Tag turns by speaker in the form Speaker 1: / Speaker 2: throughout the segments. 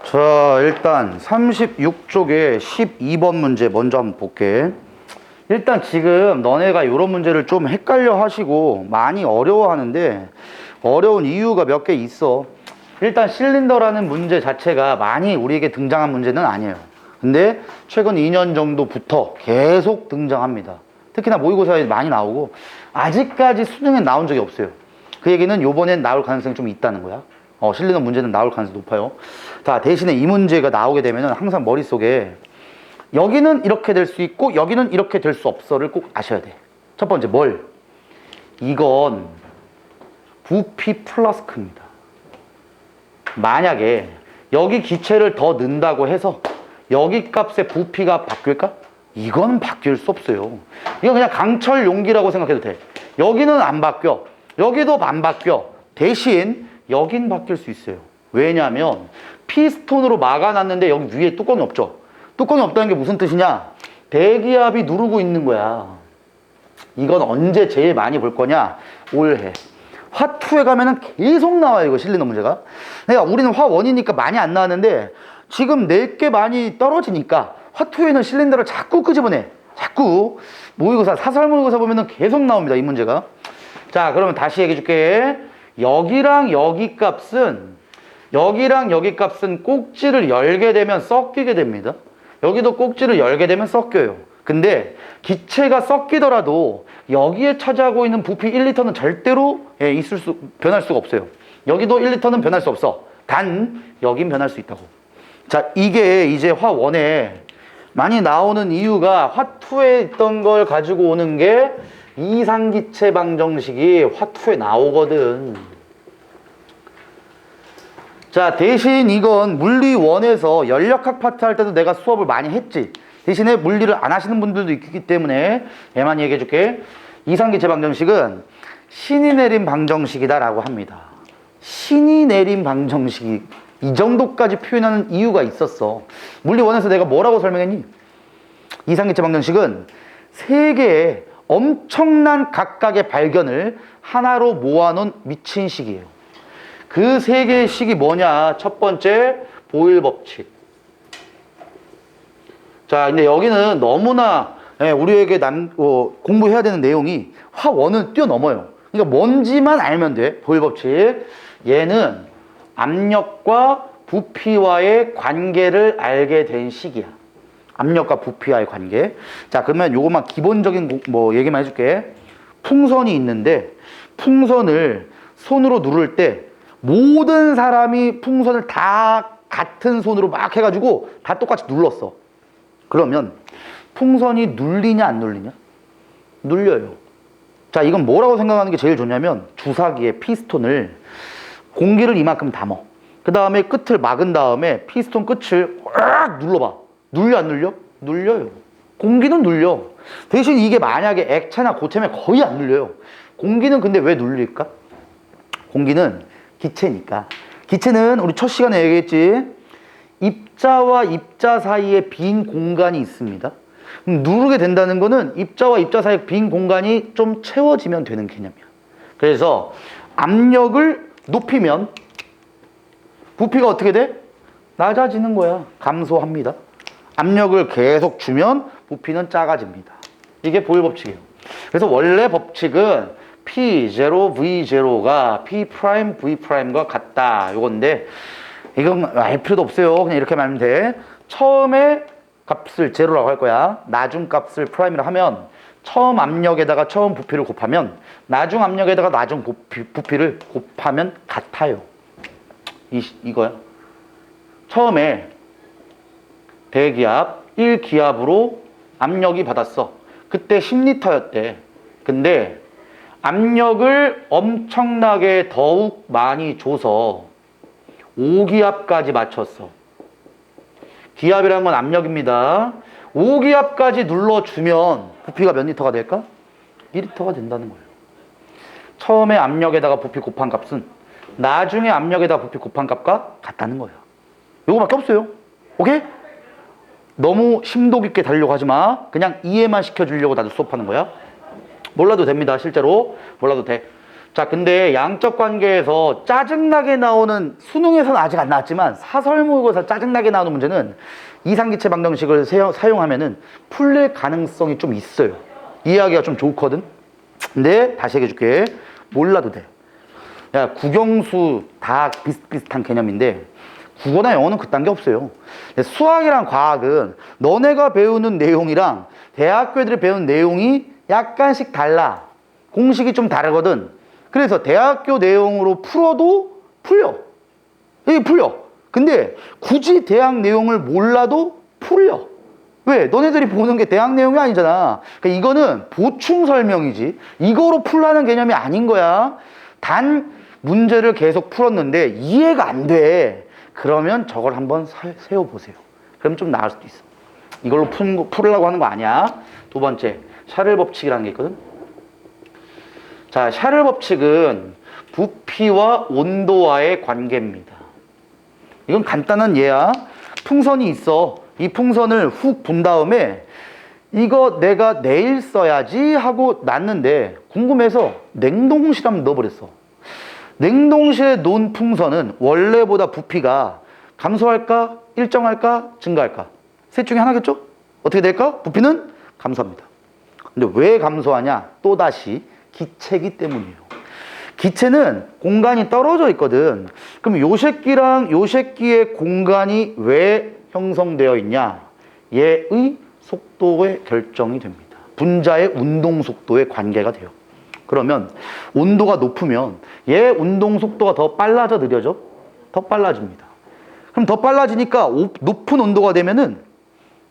Speaker 1: 자, 일단 36쪽에 12번 문제 먼저 한번 볼게. 일단 지금 너네가 이런 문제를 좀 헷갈려 하시고 많이 어려워하는데 어려운 이유가 몇 개 있어. 일단 실린더라는 문제 자체가 많이 우리에게 등장한 문제는 아니에요. 근데 최근 2년 정도부터 계속 등장합니다. 특히나 모의고사에 많이 나오고 아직까지 수능에 나온 적이 없어요. 그 얘기는 요번엔 나올 가능성이 좀 있다는 거야. 실린더 문제는 나올 가능성이 높아요. 자, 대신에 이 문제가 나오게 되면은 항상 머릿속에 여기는 이렇게 될 수 있고 여기는 이렇게 될 수 없어를 꼭 아셔야 돼. 첫 번째 뭘? 이건 부피 플러스크입니다. 만약에 여기 기체를 더 넣는다고 해서 여기 값의 부피가 바뀔까? 이건 바뀔 수 없어요. 이건 그냥 강철 용기라고 생각해도 돼. 여기는 안 바뀌어. 여기도 안 바뀌어. 대신 여긴 바뀔 수 있어요. 왜냐하면 피스톤으로 막아놨는데 여기 위에 뚜껑이 없죠. 뚜껑이 없다는 게 무슨 뜻이냐? 대기압이 누르고 있는 거야. 이건 언제 제일 많이 볼 거냐? 올해. 화2에 가면은 계속 나와요, 이거 실린더 문제가. 그러니까 우리는 화1이니까 많이 안 나왔는데 지금 낼 게 많이 떨어지니까 화2에는 실린더를 자꾸 끄집어내. 자꾸 모의고사, 사설 모의고사 보면은 계속 나옵니다, 이 문제가. 자, 그러면 다시 얘기해 줄게. 여기랑 여기 값은 꼭지를 열게 되면 섞이게 됩니다. 여기도 꼭지를 열게 되면 섞여요. 근데 기체가 섞이더라도 여기에 차지하고 있는 부피 1리터는 절대로 변할 수가 없어요. 여기도 1리터는 변할 수 없어. 단 여긴 변할 수 있다고. 자, 이게 이제 화1에 많이 나오는 이유가 화2에 있던 걸 가지고 오는 게 이상기체 방정식이 화2에 나오거든. 자, 대신 이건 물리 1에서 연력학 파트 할 때도 내가 수업을 많이 했지. 대신에 물리를 안 하시는 분들도 있기 때문에 얘만 얘기해 줄게. 이상기체 방정식은 신이 내린 방정식이다라고 합니다. 신이 내린 방정식이 이 정도까지 표현하는 이유가 있었어. 물리 1에서 내가 뭐라고 설명했니? 이상기체 방정식은 세 개의 엄청난 각각의 발견을 하나로 모아놓은 미친 식이에요. 그 세 개의 식이 뭐냐? 첫 번째, 보일 법칙. 자, 근데 여기는 너무나 우리에게 공부해야 되는 내용이 화1은 뛰어넘어요. 그러니까 뭔지만 알면 돼. 보일 법칙. 얘는 압력과 부피와의 관계를 알게 된 식이야. 압력과 부피와의 관계. 자, 그러면 요것만 기본적인 얘기만 해줄게. 풍선이 있는데 풍선을 손으로 누를 때 모든 사람이 풍선을 다 같은 손으로 막 해가지고 다 똑같이 눌렀어. 그러면 풍선이 눌리냐 안 눌리냐? 눌려요. 자, 이건 뭐라고 생각하는 게 제일 좋냐면 주사기에 피스톤을 공기를 이만큼 담어. 그 다음에 끝을 막은 다음에 피스톤 끝을 꽉 눌러봐. 눌려 안 눌려? 눌려요. 공기는 눌려. 대신 이게 만약에 액체나 고체면 거의 안 눌려요. 공기는 근데 왜 눌릴까? 공기는 기체니까. 기체는 우리 첫 시간에 얘기했지. 입자와 입자 사이에 빈 공간이 있습니다. 누르게 된다는 거는 입자와 입자 사이에 빈 공간이 좀 채워지면 되는 개념이야. 그래서 압력을 높이면 부피가 어떻게 돼? 낮아지는 거야. 감소합니다. 압력을 계속 주면 부피는 작아집니다. 이게 보일 법칙이에요. 그래서 원래 법칙은 P0, V0가 P', V'과 같다. 요건데 이건 알 필요도 없어요. 그냥 이렇게 말하면 돼. 처음에 값을 제로라고 할 거야. 나중 값을 프라임이라 하면 처음 압력에다가 처음 부피를 곱하면 나중 압력에다가 나중 부피를 곱하면 같아요. 이거야. 처음에 대기압 1기압으로 압력이 받았어. 그때 10리터였대. 근데 압력을 엄청나게 더욱 많이 줘서 5기압까지 맞췄어. 기압이라는 건 압력입니다. 5기압까지 눌러주면 부피가 몇 리터가 될까? 2리터가 된다는 거예요. 처음에 압력에다가 부피 곱한 값은 나중에 압력에다가 부피 곱한 값과 같다는 거예요. 요거밖에 없어요. 오케이? 너무 심도 깊게 다루려고 하지 마. 그냥 이해만 시켜주려고 나도 수업하는 거야. 몰라도 됩니다. 실제로 몰라도 돼. 자, 근데 양적 관계에서 짜증나게 나오는, 수능에서는 아직 안 나왔지만 사설 모의고사 짜증나게 나오는 문제는 이상기체 방정식을 사용하면은 풀릴 가능성이 좀 있어요. 이해하기가 좀 좋거든. 근데 다시 얘기해 줄게. 몰라도 돼. 야, 국영수 다 비슷비슷한 개념인데 국어나 영어는 그딴 게 없어요. 수학이랑 과학은 너네가 배우는 내용이랑 대학교 애들이 배우는 내용이 약간씩 달라. 공식이 좀 다르거든. 그래서 대학교 내용으로 풀어도 풀려. 이게 풀려. 근데 굳이 대학 내용을 몰라도 풀려. 왜? 너네들이 보는 게 대학 내용이 아니잖아. 그러니까 이거는 보충 설명이지. 이거로 풀라는 개념이 아닌 거야. 단 문제를 계속 풀었는데 이해가 안 돼. 그러면 저걸 한번 세워보세요. 그럼 좀 나을 수도 있어. 이걸로 풀으려고 하는 거 아니야. 두 번째, 샤를 법칙이라는 게 있거든. 자, 샤를 법칙은 부피와 온도와의 관계입니다. 이건 간단한 예야. 풍선이 있어. 이 풍선을 훅 분 다음에 이거 내가 내일 써야지 하고 놨는데 궁금해서 냉동실에 한번 넣어버렸어. 냉동실에 놓은 풍선은 원래보다 부피가 감소할까? 일정할까? 증가할까? 셋 중에 하나겠죠? 어떻게 될까? 부피는 감소합니다. 근데 왜 감소하냐? 또다시 기체이기 때문이에요. 기체는 공간이 떨어져 있거든. 그럼 요 새끼랑 요 새끼의 공간이 왜 형성되어 있냐? 얘의 속도에 결정이 됩니다. 분자의 운동 속도에 관계가 돼요. 그러면 온도가 높으면 얘 운동 속도가 더 빨라져, 느려져? 더 빨라집니다. 그럼 더 빨라지니까 높은 온도가 되면은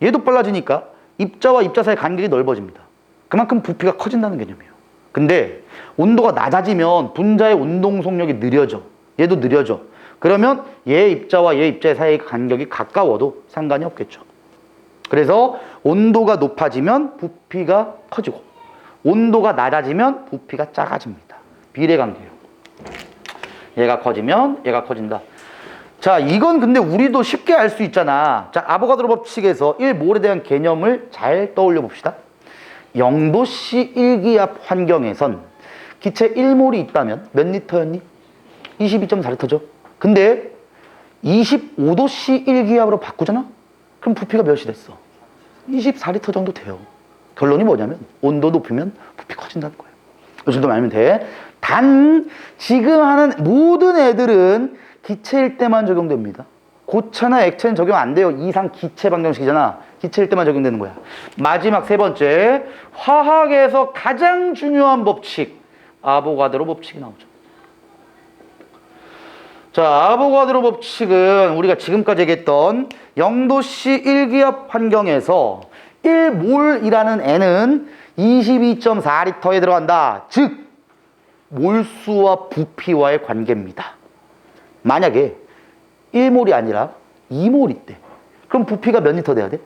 Speaker 1: 얘도 빨라지니까 입자와 입자 사이 간격이 넓어집니다. 그만큼 부피가 커진다는 개념이에요. 근데 온도가 낮아지면 분자의 운동 속력이 느려져. 얘도 느려져. 그러면 얘 입자와 얘 입자의 사이의 간격이 가까워도 상관이 없겠죠. 그래서 온도가 높아지면 부피가 커지고 온도가 낮아지면 부피가 작아집니다. 비례관계예요. 얘가 커지면 얘가 커진다. 자, 이건 근데 우리도 쉽게 알 수 있잖아. 자, 아보가드로 법칙에서 1몰에 대한 개념을 잘 떠올려 봅시다. 0도씨 1기압 환경에선 기체 1몰이 있다면 몇 리터였니? 22.4리터죠. 근데 25도씨 1기압으로 바꾸잖아? 그럼 부피가 몇이 됐어? 24리터 정도 돼요. 결론이 뭐냐면 온도 높이면 부피 커진다는 거예요. 이 정도만 알면 돼. 단 지금 하는 모든 애들은 기체일 때만 적용됩니다. 고체나 액체는 적용 안 돼요. 이상 기체 방정식이잖아. 기체일 때만 적용되는 거야. 마지막 세 번째, 화학에서 가장 중요한 법칙, 아보가드로 법칙이 나오죠. 자, 아보가드로 법칙은 우리가 지금까지 얘기했던 0도씨 1기압 환경에서 1몰이라는 N은 22.4리터에 들어간다. 즉 몰수와 부피와의 관계입니다. 만약에 1몰이 아니라 2몰 있대. 그럼 부피가 몇 리터 돼야 돼?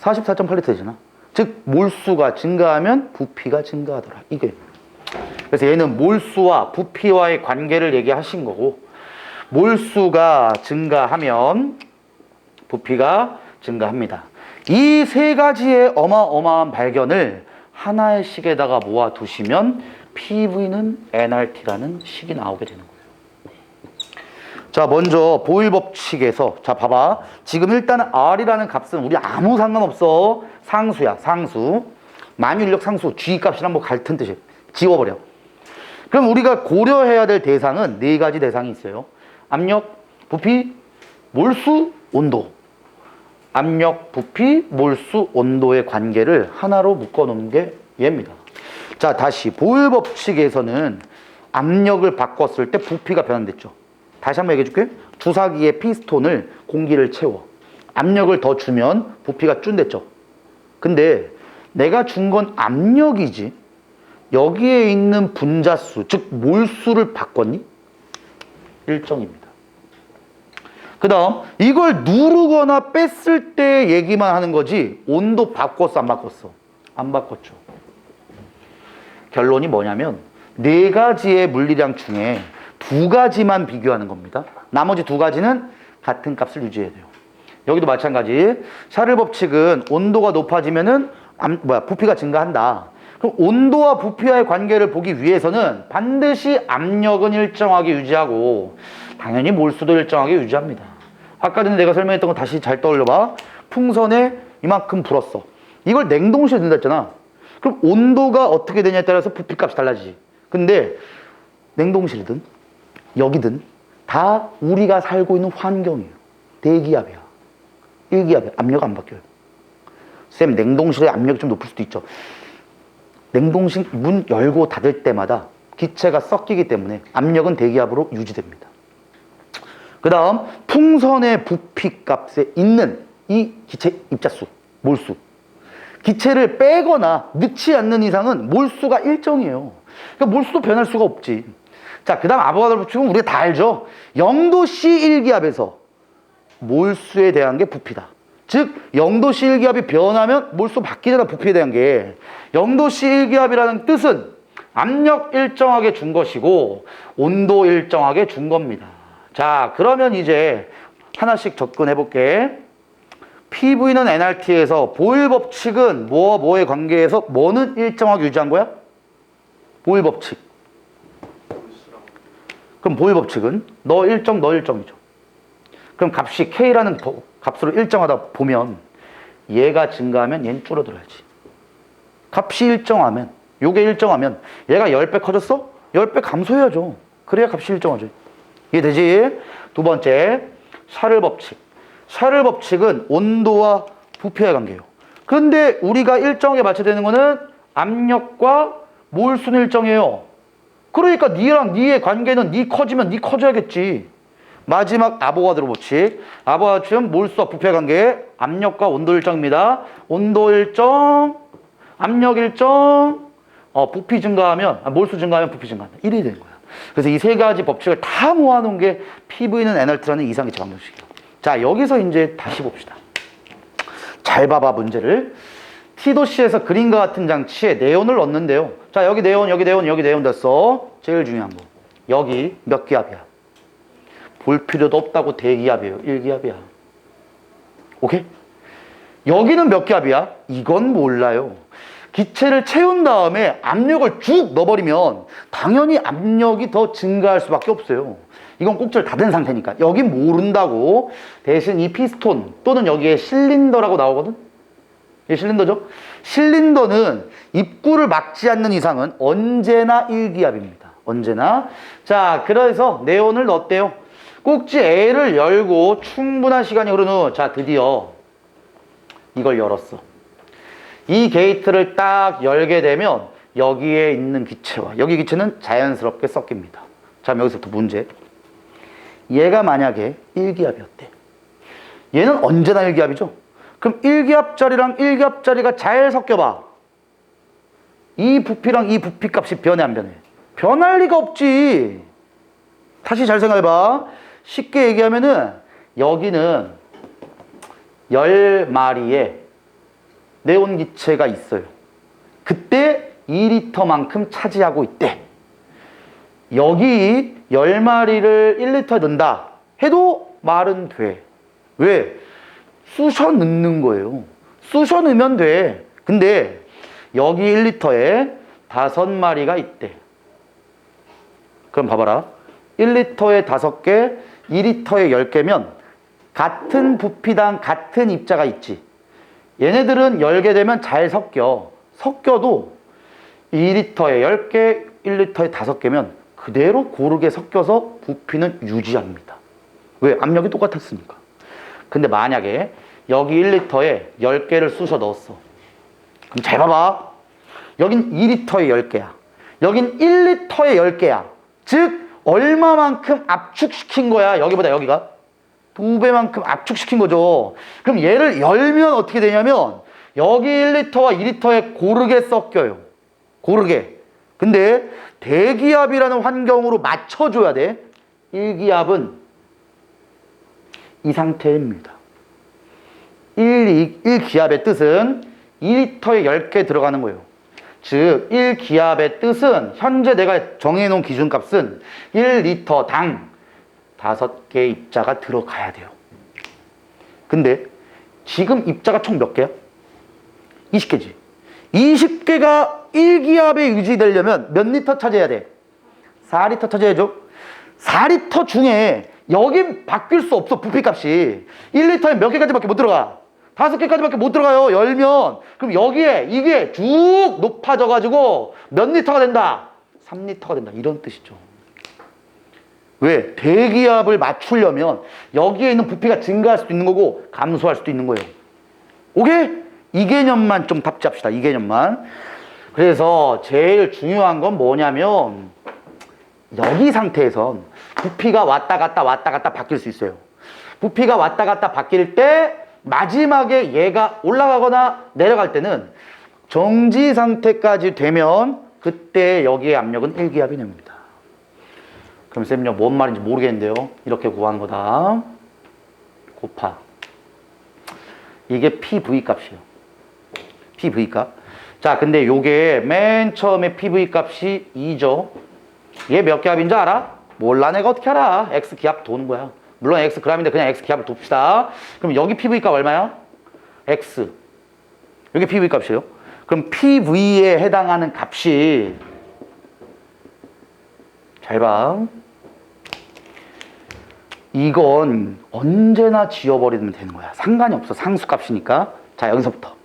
Speaker 1: 44.8리터 되잖아. 즉 몰수가 증가하면 부피가 증가하더라. 이게. 그래서 얘는 몰수와 부피와의 관계를 얘기하신 거고, 몰수가 증가하면 부피가 증가합니다. 이 세 가지의 어마어마한 발견을 하나의 식에다가 모아두시면 PV는 nRT라는 식이 나오게 되는 거예요. 자, 먼저 보일 법칙에서, 자, 봐봐. 지금 일단 R이라는 값은 우리 아무 상관없어. 상수야, 상수. 만유인력 상수, G 값이랑 뭐 같은 뜻이에요. 지워버려. 그럼 우리가 고려해야 될 대상은 네 가지 대상이 있어요. 압력, 부피, 몰수, 온도. 압력, 부피, 몰수, 온도의 관계를 하나로 묶어놓는 게 얘입니다. 자, 다시 보일 법칙에서는 압력을 바꿨을 때 부피가 변환됐죠. 다시 한번 얘기해 줄게. 주사기에 피스톤을 공기를 채워. 압력을 더 주면 부피가 줄됐죠. 근데 내가 준 건 압력이지 여기에 있는 분자수, 즉 몰수를 바꿨니? 일정입니다. 그 다음 이걸 누르거나 뺐을 때 얘기만 하는 거지 온도 바꿨어 안 바꿨어? 안 바꿨죠. 결론이 뭐냐면 네 가지의 물리량 중에 두 가지만 비교하는 겁니다. 나머지 두 가지는 같은 값을 유지해야 돼요. 여기도 마찬가지. 샤를 법칙은 온도가 높아지면은 부피가 증가한다. 그럼 온도와 부피와의 관계를 보기 위해서는 반드시 압력은 일정하게 유지하고 당연히 몰수도 일정하게 유지합니다. 아까 전에 내가 설명했던 거 다시 잘 떠올려봐. 풍선에 이만큼 불었어. 이걸 냉동실에 넣는다 했잖아. 그럼 온도가 어떻게 되냐에 따라서 부피값이 달라지지. 근데 냉동실이든 여기든 다 우리가 살고 있는 환경이에요. 대기압이야. 일기압이야. 압력 안 바뀌어요. 쌤, 냉동실의 압력이 좀 높을 수도 있죠. 냉동실 문 열고 닫을 때마다 기체가 섞이기 때문에 압력은 대기압으로 유지됩니다. 그 다음 풍선의 부피값에 있는 이 기체 입자수, 몰수. 기체를 빼거나 넣지 않는 이상은 몰수가 일정이에요. 그러니까 몰수도 변할 수가 없지. 자, 그 다음 아보가드로 법칙은 우리가 다 알죠. 0도C 1기압에서 몰수에 대한 게 부피다. 즉 0도C 1기압이 변하면 몰수 바뀌잖아. 부피에 대한 게. 0도C 1기압이라는 뜻은 압력 일정하게 준 것이고 온도 일정하게 준 겁니다. 자, 그러면 이제 하나씩 접근해 볼게. PV는 nRT에서 보일 법칙은 뭐와 뭐의 관계에서 뭐는 일정하게 유지한 거야? 보일 법칙. 그럼 보일 법칙은 너 일정, 너 일정이죠. 그럼 값이 K라는 값으로 일정하다 보면 얘가 증가하면 얘는 줄어들어야지. 값이 일정하면, 요게 일정하면 얘가 10배 커졌어? 10배 감소해야죠. 그래야 값이 일정하죠. 이해되지? 두 번째, 샤를 법칙. 샤를 법칙은 온도와 부피의 관계예요. 그런데 우리가 일정하게 맞춰야 되는 거는 압력과 몰수는 일정해요. 그러니까 니랑 니의 관계는 니 커지면 니 커져야겠지. 마지막 아보가드로 법칙. 아보가드로 법칙은 몰수와 부피의 관계, 압력과 온도 일정입니다. 온도 일정, 압력 일정, 부피 증가하면, 몰수 증가하면 부피 증가한다. 이래 되는 거야. 그래서 이 세 가지 법칙을 다 모아놓은 게 PV는 nRT라는 이상기체 방정식이에요. 자, 여기서 이제 다시 봅시다. 잘 봐봐, 문제를. T도시에서 그림과 같은 장치에 네온을 넣는데요. 자, 여기 네온, 여기 네온, 여기 네온 됐어. 제일 중요한 거. 여기 몇 기압이야? 볼 필요도 없다고 대기압이에요. 1기압이야. 오케이? 여기는 몇 기압이야? 이건 몰라요. 기체를 채운 다음에 압력을 쭉 넣어버리면 당연히 압력이 더 증가할 수밖에 없어요. 이건 꼭지를 닫은 상태니까. 여긴 모른다고. 대신 이 피스톤 또는 여기에 실린더라고 나오거든? 이게 실린더죠? 실린더는 입구를 막지 않는 이상은 언제나 1기압입니다. 언제나. 자, 그래서 네온을 넣었대요. 꼭지 A를 열고 충분한 시간이 흐른 후, 자, 드디어 이걸 열었어. 이 게이트를 딱 열게 되면 여기에 있는 기체와 여기 기체는 자연스럽게 섞입니다. 자, 여기서부터 문제. 얘가 만약에 1기압이었대. 얘는 언제나 1기압이죠. 그럼 1기압짜리랑 1기압짜리가 잘 섞여봐. 이 부피랑 이 부피값이 변해 안 변해? 변할 리가 없지. 다시 잘 생각해봐. 쉽게 얘기하면은 여기는 10마리의 네온 기체가 있어요. 그때 2리터만큼 차지하고 있대. 여기 10마리를 1리터에 넣는다 해도 말은 돼. 왜? 쑤셔 넣는 거예요. 쑤셔 넣으면 돼. 근데 여기 1리터에 5마리가 있대. 그럼 봐봐라. 1리터에 5개, 2리터에 10개면 같은 부피당 같은 입자가 있지. 얘네들은 열게 되면 잘 섞여. 섞여도 2리터에 10개, 1리터에 5개면 그대로 고르게 섞여서 부피는 유지합니다. 왜? 압력이 똑같았으니까. 근데 만약에 여기 1리터에 10개를 쑤셔 넣었어. 그럼 잘 봐봐. 여긴 2리터에 10개야. 여긴 1리터에 10개야. 즉 얼마만큼 압축시킨 거야? 여기보다 여기가 2배만큼 압축시킨 거죠. 그럼 얘를 열면 어떻게 되냐면 여기 1리터와 2리터에 고르게 섞여요. 고르게. 근데 대기압이라는 환경으로 맞춰줘야 돼. 1기압은 이 상태입니다. 1기압의 뜻은 2리터에 10개 들어가는 거예요. 즉 1기압의 뜻은 현재 내가 정해놓은 기준값은 1리터당 5개 입자가 들어가야 돼요. 근데 지금 입자가 총 몇 개야? 20개지. 20개가 1기압에 유지되려면 몇 리터 차지해야 돼? 4리터 차지해야죠. 4리터 중에 여긴 바뀔 수 없어. 부피값이 1리터에 몇 개까지밖에 못 들어가? 5개까지밖에 못 들어가요. 열면 그럼 여기에 이게 쭉 높아져 가지고 몇 리터가 된다? 3리터가 된다. 이런 뜻이죠. 왜? 대기압을 맞추려면 여기에 있는 부피가 증가할 수도 있는 거고 감소할 수도 있는 거예요. 오케이? 이 개념만 좀 답지합시다. 이 개념만. 그래서 제일 중요한 건 뭐냐면 여기 상태에선 부피가 왔다 갔다 바뀔 수 있어요. 부피가 왔다 갔다 바뀔 때 마지막에 얘가 올라가거나 내려갈 때는 정지 상태까지 되면 그때 여기의 압력은 1기압이 됩니다. 그럼 쌤요 뭔 말인지 모르겠는데요. 이렇게 구하는 거다. 곱하. 이게 PV 값이에요. PV 값. 자, 근데 요게 맨 처음에 PV 값이 2죠. 얘 몇 기압인 줄 알아? 몰라. 내가 어떻게 알아? X 기압 도는 거야. 물론 X g인데 그냥 X 기압을 둡시다. 그럼 여기 PV 값 얼마야? X. 여기 PV 값이에요. 그럼 PV에 해당하는 값이 잘 봐. 이건 언제나 지워버리면 되는 거야. 상관이 없어. 상수값이니까. 자, 여기서부터.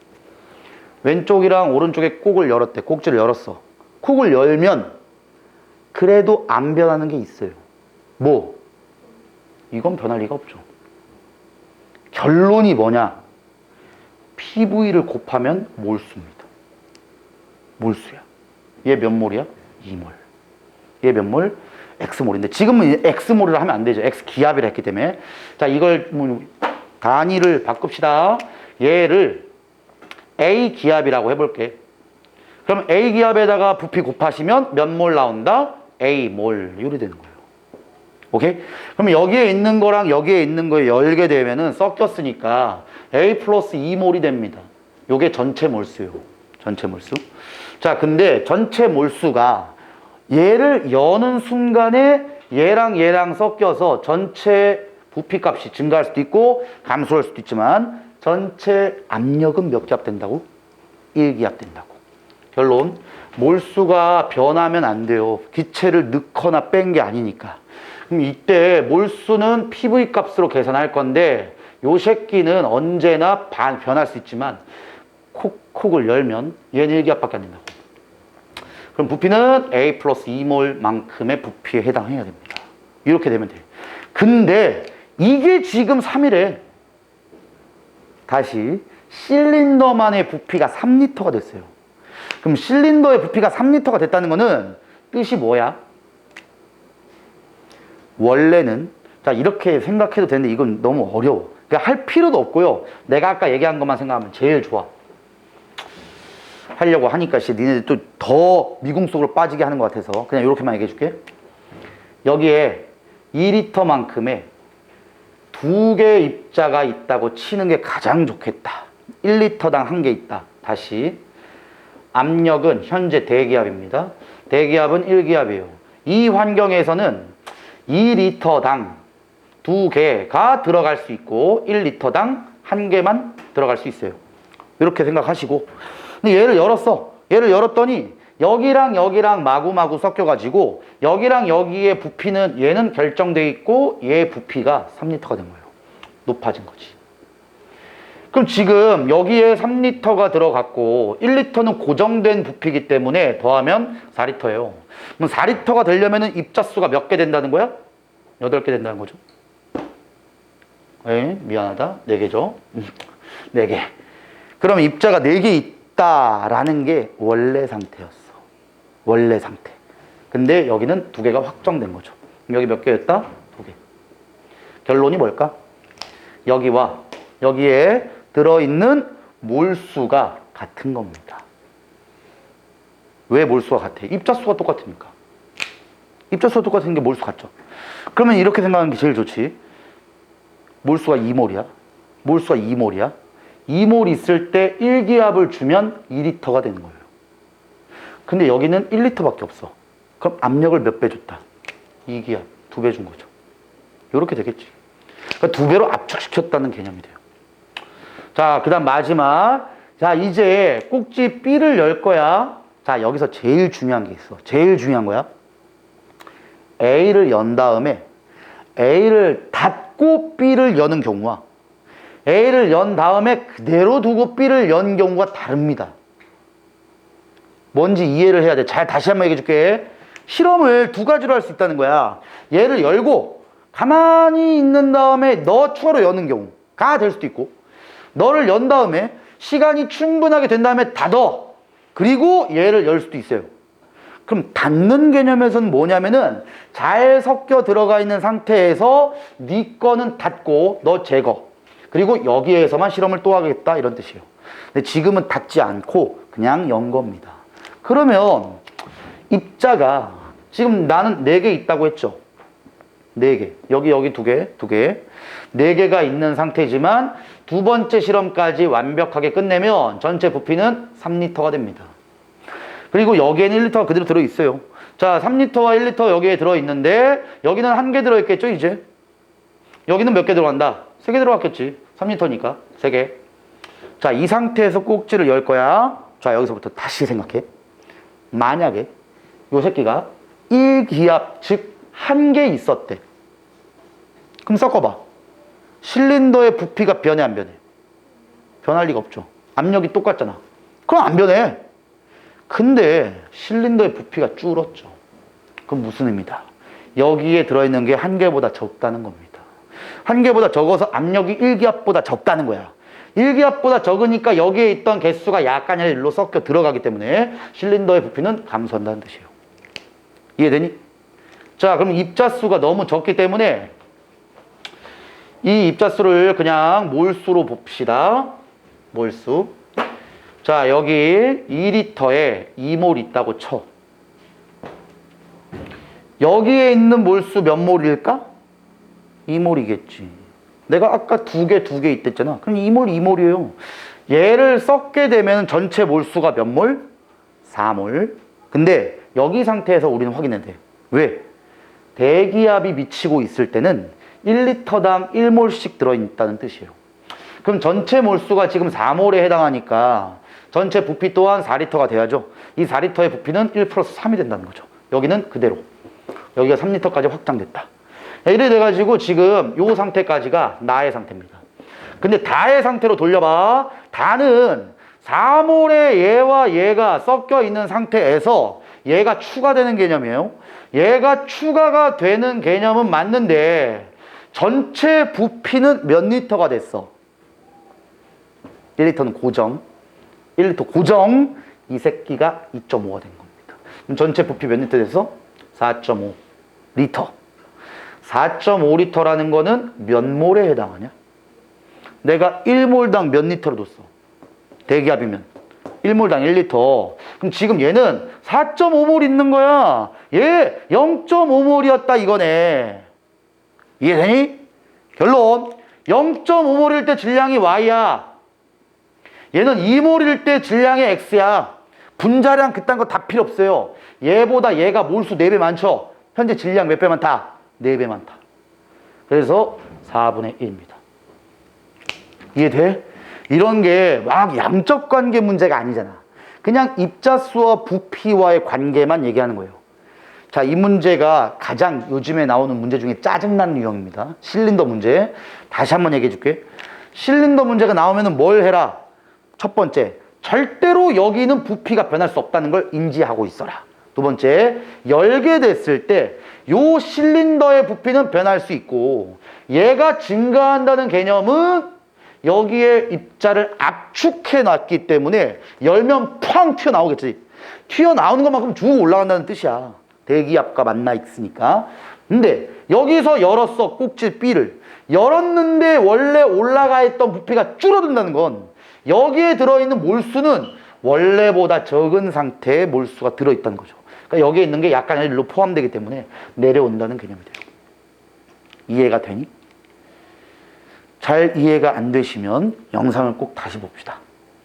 Speaker 1: 왼쪽이랑 오른쪽에 꼭을 열었대. 꼭지를 열었어. 콕을 열면 그래도 안 변하는 게 있어요. 뭐? 이건 변할 리가 없죠. 결론이 뭐냐? PV를 곱하면 몰수입니다. 몰수야. 얘 몇 몰이야? 2몰. 얘 몇 몰? X몰인데 지금은 X몰이라 하면 안 되죠. X기압이라 했기 때문에. 자, 이걸 단위를 바꿉시다. 얘를 A기압이라고 해볼게. 그럼 A기압에다가 부피 곱하시면 몇 몰 나온다? A몰. 이렇게 되는 거예요. 오케이? 그럼 여기에 있는 거랑 여기에 있는 거 열게 되면은 섞였으니까 A 플러스 2몰이 됩니다. 요게 전체 몰수요. 전체 몰수. 자, 근데 전체 몰수가 얘를 여는 순간에 얘랑 섞여서 전체 부피값이 증가할 수도 있고 감소할 수도 있지만 전체 압력은 몇 기압 된다고? 1기압 된다고. 결론, 몰수가 변하면 안 돼요. 기체를 넣거나 뺀 게 아니니까. 그럼 이때 몰수는 PV 값으로 계산할 건데 요 새끼는 언제나 변할 수 있지만 콕을 열면 얘는 1기압밖에 안 된다고. 그럼 부피는 A 플러스 2몰만큼의 부피에 해당해야 됩니다. 이렇게 되면 돼요. 근데 이게 지금 3이래. 다시 실린더만의 부피가 3리터가 됐어요. 그럼 실린더의 부피가 3리터가 됐다는 거는 뜻이 뭐야? 원래는 자 이렇게 생각해도 되는데 이건 너무 어려워. 그러니까 할 필요도 없고요. 내가 아까 얘기한 것만 생각하면 제일 좋아. 하려고 하니까 니네들 또 더 미궁 속으로 빠지게 하는 것 같아서 그냥 이렇게만 얘기해 줄게. 여기에 2리터만큼의 2개의 입자가 있다고 치는 게 가장 좋겠다. 1리터당 1개 있다. 다시 압력은 현재 대기압입니다. 대기압은 1기압이에요. 이 환경에서는 2리터당 2개가 들어갈 수 있고 1리터당 1개만 들어갈 수 있어요. 이렇게 생각하시고 근데 얘를 열었어. 얘를 열었더니 여기랑 여기랑 마구마구 섞여가지고 여기랑 여기의 부피는 얘는 결정돼 있고 얘의 부피가 3리터가 된 거예요. 높아진 거지. 그럼 지금 여기에 3리터가 들어갔고 1리터는 고정된 부피이기 때문에 더하면 4리터예요. 그럼 4리터가 되려면 입자수가 몇 개 된다는 거야? 8개 된다는 거죠. 에 미안하다. 4개죠. 4개. 그럼 입자가 4개 있다라는 게 원래 상태였어. 원래 상태. 근데 여기는 2개가 확정된 거죠. 그럼 여기 몇 개였다? 2개. 결론이 뭘까? 여기와 여기에 들어있는 몰수가 같은 겁니다. 왜 몰수가 같아? 입자수가 똑같으니까. 입자수가 똑같은 게 몰수 같죠? 그러면 이렇게 생각하는 게 제일 좋지. 몰수가 2몰이야. 몰수가 2몰이야. 2몰 있을 때 1기압을 주면 2리터가 되는 거예요. 근데 여기는 1리터밖에 없어. 그럼 압력을 몇 배 줬다? 2기압. 2배 준 거죠. 이렇게 되겠지. 그러니까 2배로 압축시켰다는 개념이 돼요. 자, 그 다음 마지막. 자, 이제 꼭지 B를 열 거야. 자, 여기서 제일 중요한 게 있어. 제일 중요한 거야. A를 연 다음에 A를 닫고 B를 여는 경우와 A를 연 다음에 그대로 두고 B를 연 경우가 다릅니다. 뭔지 이해를 해야 돼. 잘 다시 한번 얘기해 줄게. 실험을 두 가지로 할 수 있다는 거야. 얘를 열고 가만히 있는 다음에 너 추가로 여는 경우가 될 수도 있고, 너를 연 다음에 시간이 충분하게 된 다음에 닫어. 그리고 얘를 열 수도 있어요. 그럼 닫는 개념에서는 뭐냐면은 잘 섞여 들어가 있는 상태에서 네 거는 닫고 너 제거. 그리고 여기에서만 실험을 또 하겠다 이런 뜻이에요. 근데 지금은 닫지 않고 그냥 연 겁니다. 그러면 입자가 지금 나는 4개 있다고 했죠. 4개. 여기 2개, 2개. 4개가 있는 상태지만 두 번째 실험까지 완벽하게 끝내면 전체 부피는 3L가 됩니다. 그리고 여기에는 1L가 그대로 들어있어요. 자, 3L와 1L 여기에 들어있는데 여기는 1개 들어있겠죠, 이제? 여기는 몇 개 들어간다? 3개 들어갔겠지. 3L니까 3개. 자, 이 상태에서 꼭지를 열 거야. 자, 여기서부터 다시 생각해. 만약에 요 새끼가 1기압, 즉 1개 있었대. 그럼 섞어봐. 실린더의 부피가 변해, 안 변해? 변할 리가 없죠. 압력이 똑같잖아. 그럼 안 변해. 근데 실린더의 부피가 줄었죠. 그럼 무슨 의미다? 여기에 들어있는 게 1개보다 적다는 겁니다. 1개보다 적어서 압력이 1기압보다 적다는 거야. 1기압보다 적으니까 여기에 있던 개수가 약간이라 일로 섞여 들어가기 때문에 실린더의 부피는 감소한다는 뜻이에요. 이해되니? 자, 그럼 입자수가 너무 적기 때문에 이 입자수를 그냥 몰수로 봅시다. 몰수. 자, 여기 2리터에 2몰 있다고 쳐. 여기에 있는 몰수 몇 몰일까? 2몰이겠지. 내가 아까 2개 있댔잖아. 그럼 2몰, 2몰이에요. 얘를 섞게 되면 전체 몰수가 몇 몰? 4몰. 근데 여기 상태에서 우리는 확인해야 돼. 왜? 대기압이 미치고 있을 때는 1리터당 1몰씩 들어있다는 뜻이에요. 그럼 전체 몰수가 지금 4몰에 해당하니까 전체 부피 또한 4리터가 돼야죠. 이 4리터의 부피는 1 플러스 3이 된다는 거죠. 여기는 그대로. 여기가 3리터까지 확장됐다. 이래 돼가지고 지금 요 상태까지가 나의 상태입니다. 근데 다의 상태로 돌려봐. 다는 4몰에 얘와 얘가 섞여 있는 상태에서 얘가 추가되는 개념이에요. 얘가 추가가 되는 개념은 맞는데 전체 부피는 몇 리터가 됐어? 1리터는 고정. 1리터 고정. 이 새끼가 2.5가 된 겁니다. 그럼 전체 부피 몇 리터 됐어? 4.5 리터. 4.5리터라는 거는 몇 몰에 해당하냐? 내가 1몰당 몇 리터로 뒀어? 대기압이면 1몰당 1리터. 그럼 지금 얘는 4.5몰 있는 거야. 얘 0.5몰이었다 이거네. 이해되니? 결론 0.5몰일 때 질량이 Y야. 얘는 2몰일 때 질량이 X야. 분자량 그딴 거 다 필요 없어요. 얘보다 얘가 몰수 4배 많죠? 현재 질량 몇 배 많다? 4배 많다. 그래서 4분의 1입니다. 이해돼? 이런 게 막 양적 관계 문제가 아니잖아. 그냥 입자수와 부피와의 관계만 얘기하는 거예요. 자, 이 문제가 가장 요즘에 나오는 문제 중에 짜증나는 유형입니다. 실린더 문제. 다시 한번 얘기해 줄게. 실린더 문제가 나오면 뭘 해라? 첫 번째, 절대로 여기는 부피가 변할 수 없다는 걸 인지하고 있어라. 두 번째, 열게 됐을 때 요 실린더의 부피는 변할 수 있고 얘가 증가한다는 개념은 여기에 입자를 압축해 놨기 때문에 열면 팡 튀어나오겠지. 튀어나오는 것만큼 쭉 올라간다는 뜻이야. 대기압과 만나 있으니까. 근데 여기서 열었어. 꼭지 B를. 열었는데 원래 올라가 있던 부피가 줄어든다는 건 여기에 들어있는 몰수는 원래보다 적은 상태의 몰수가 들어있다는 거죠. 그러니까 여기에 있는 게 약간 일로 포함되기 때문에 내려온다는 개념이 돼요. 이해가 되니? 잘 이해가 안 되시면 영상을 꼭 다시 봅시다.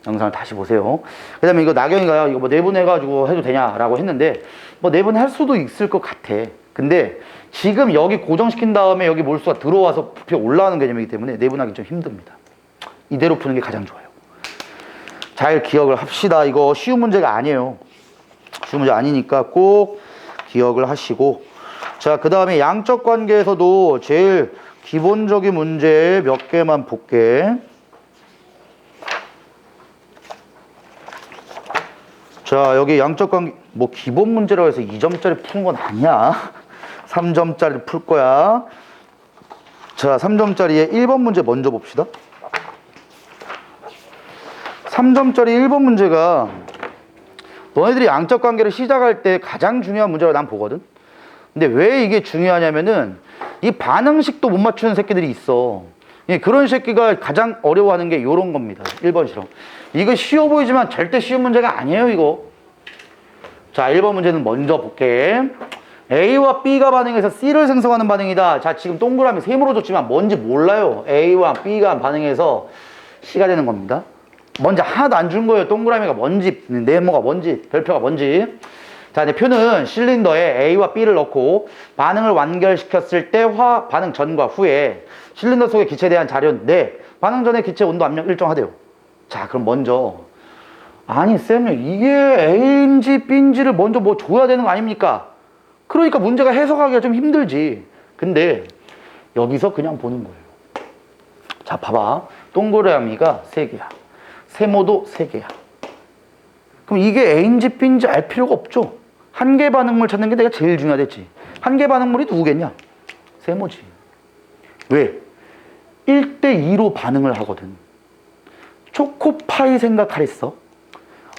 Speaker 1: 영상을 다시 보세요. 그 다음에 이거 나경이가 이거 뭐 내분해가지고 해도 되냐라고 했는데 뭐 내분할 수도 있을 것 같아. 근데 지금 여기 고정시킨 다음에 여기 몰수가 들어와서 부피가 올라가는 개념이기 때문에 내분하기 좀 힘듭니다. 이대로 푸는 게 가장 좋아요. 잘 기억을 합시다. 이거 쉬운 문제가 아니에요. 쉬운 문제 아니니까 꼭 기억을 하시고. 자, 그 다음에 양적 관계에서도 제일 기본적인 문제 몇 개만 볼게. 자, 여기 양적 관계, 뭐 기본 문제라고 해서 2점짜리 푸는 건 아니야. 3점짜리 풀 거야. 자, 3점짜리의 1번 문제 먼저 봅시다. 3점짜리 1번 문제가 너희들이 양적 관계를 시작할 때 가장 중요한 문제라고 난 보거든. 근데 왜 이게 중요하냐면은 이 반응식도 못 맞추는 새끼들이 있어. 그런 새끼가 가장 어려워하는 게 이런 겁니다. 1번 실험. 이거 쉬워 보이지만 절대 쉬운 문제가 아니에요, 이거. 자, 1번 문제는 먼저 볼게. A와 B가 반응해서 C를 생성하는 반응이다. 자, 지금 동그라미 세모로 줬지만 뭔지 몰라요. A와 B가 반응해서 C가 되는 겁니다. 뭔지 하나도 안 준 거예요. 동그라미가 뭔지, 네모가 뭔지, 별표가 뭔지. 자, 이제 표는 실린더에 A와 B를 넣고 반응을 완결시켰을 때 반응 전과 후에 실린더 속의 기체에 대한 자료인데 반응 전의 기체 온도 압력 일정하대요. 자, 그럼 먼저 아니 쌤이 이게 A인지 B인지를 먼저 뭐 줘야 되는 거 아닙니까? 그러니까 문제가 해석하기가 좀 힘들지. 근데 여기서 그냥 보는 거예요. 자, 봐봐. 동그라미가 3개야. 세모도 3개야. 그럼 이게 A인지 B인지 알 필요가 없죠. 한계 반응물 찾는 게 내가 제일 중요하댔지. 한계 반응물이 누구겠냐? 세모지. 왜? 1대2로 반응을 하거든. 초코파이 생각하랬어.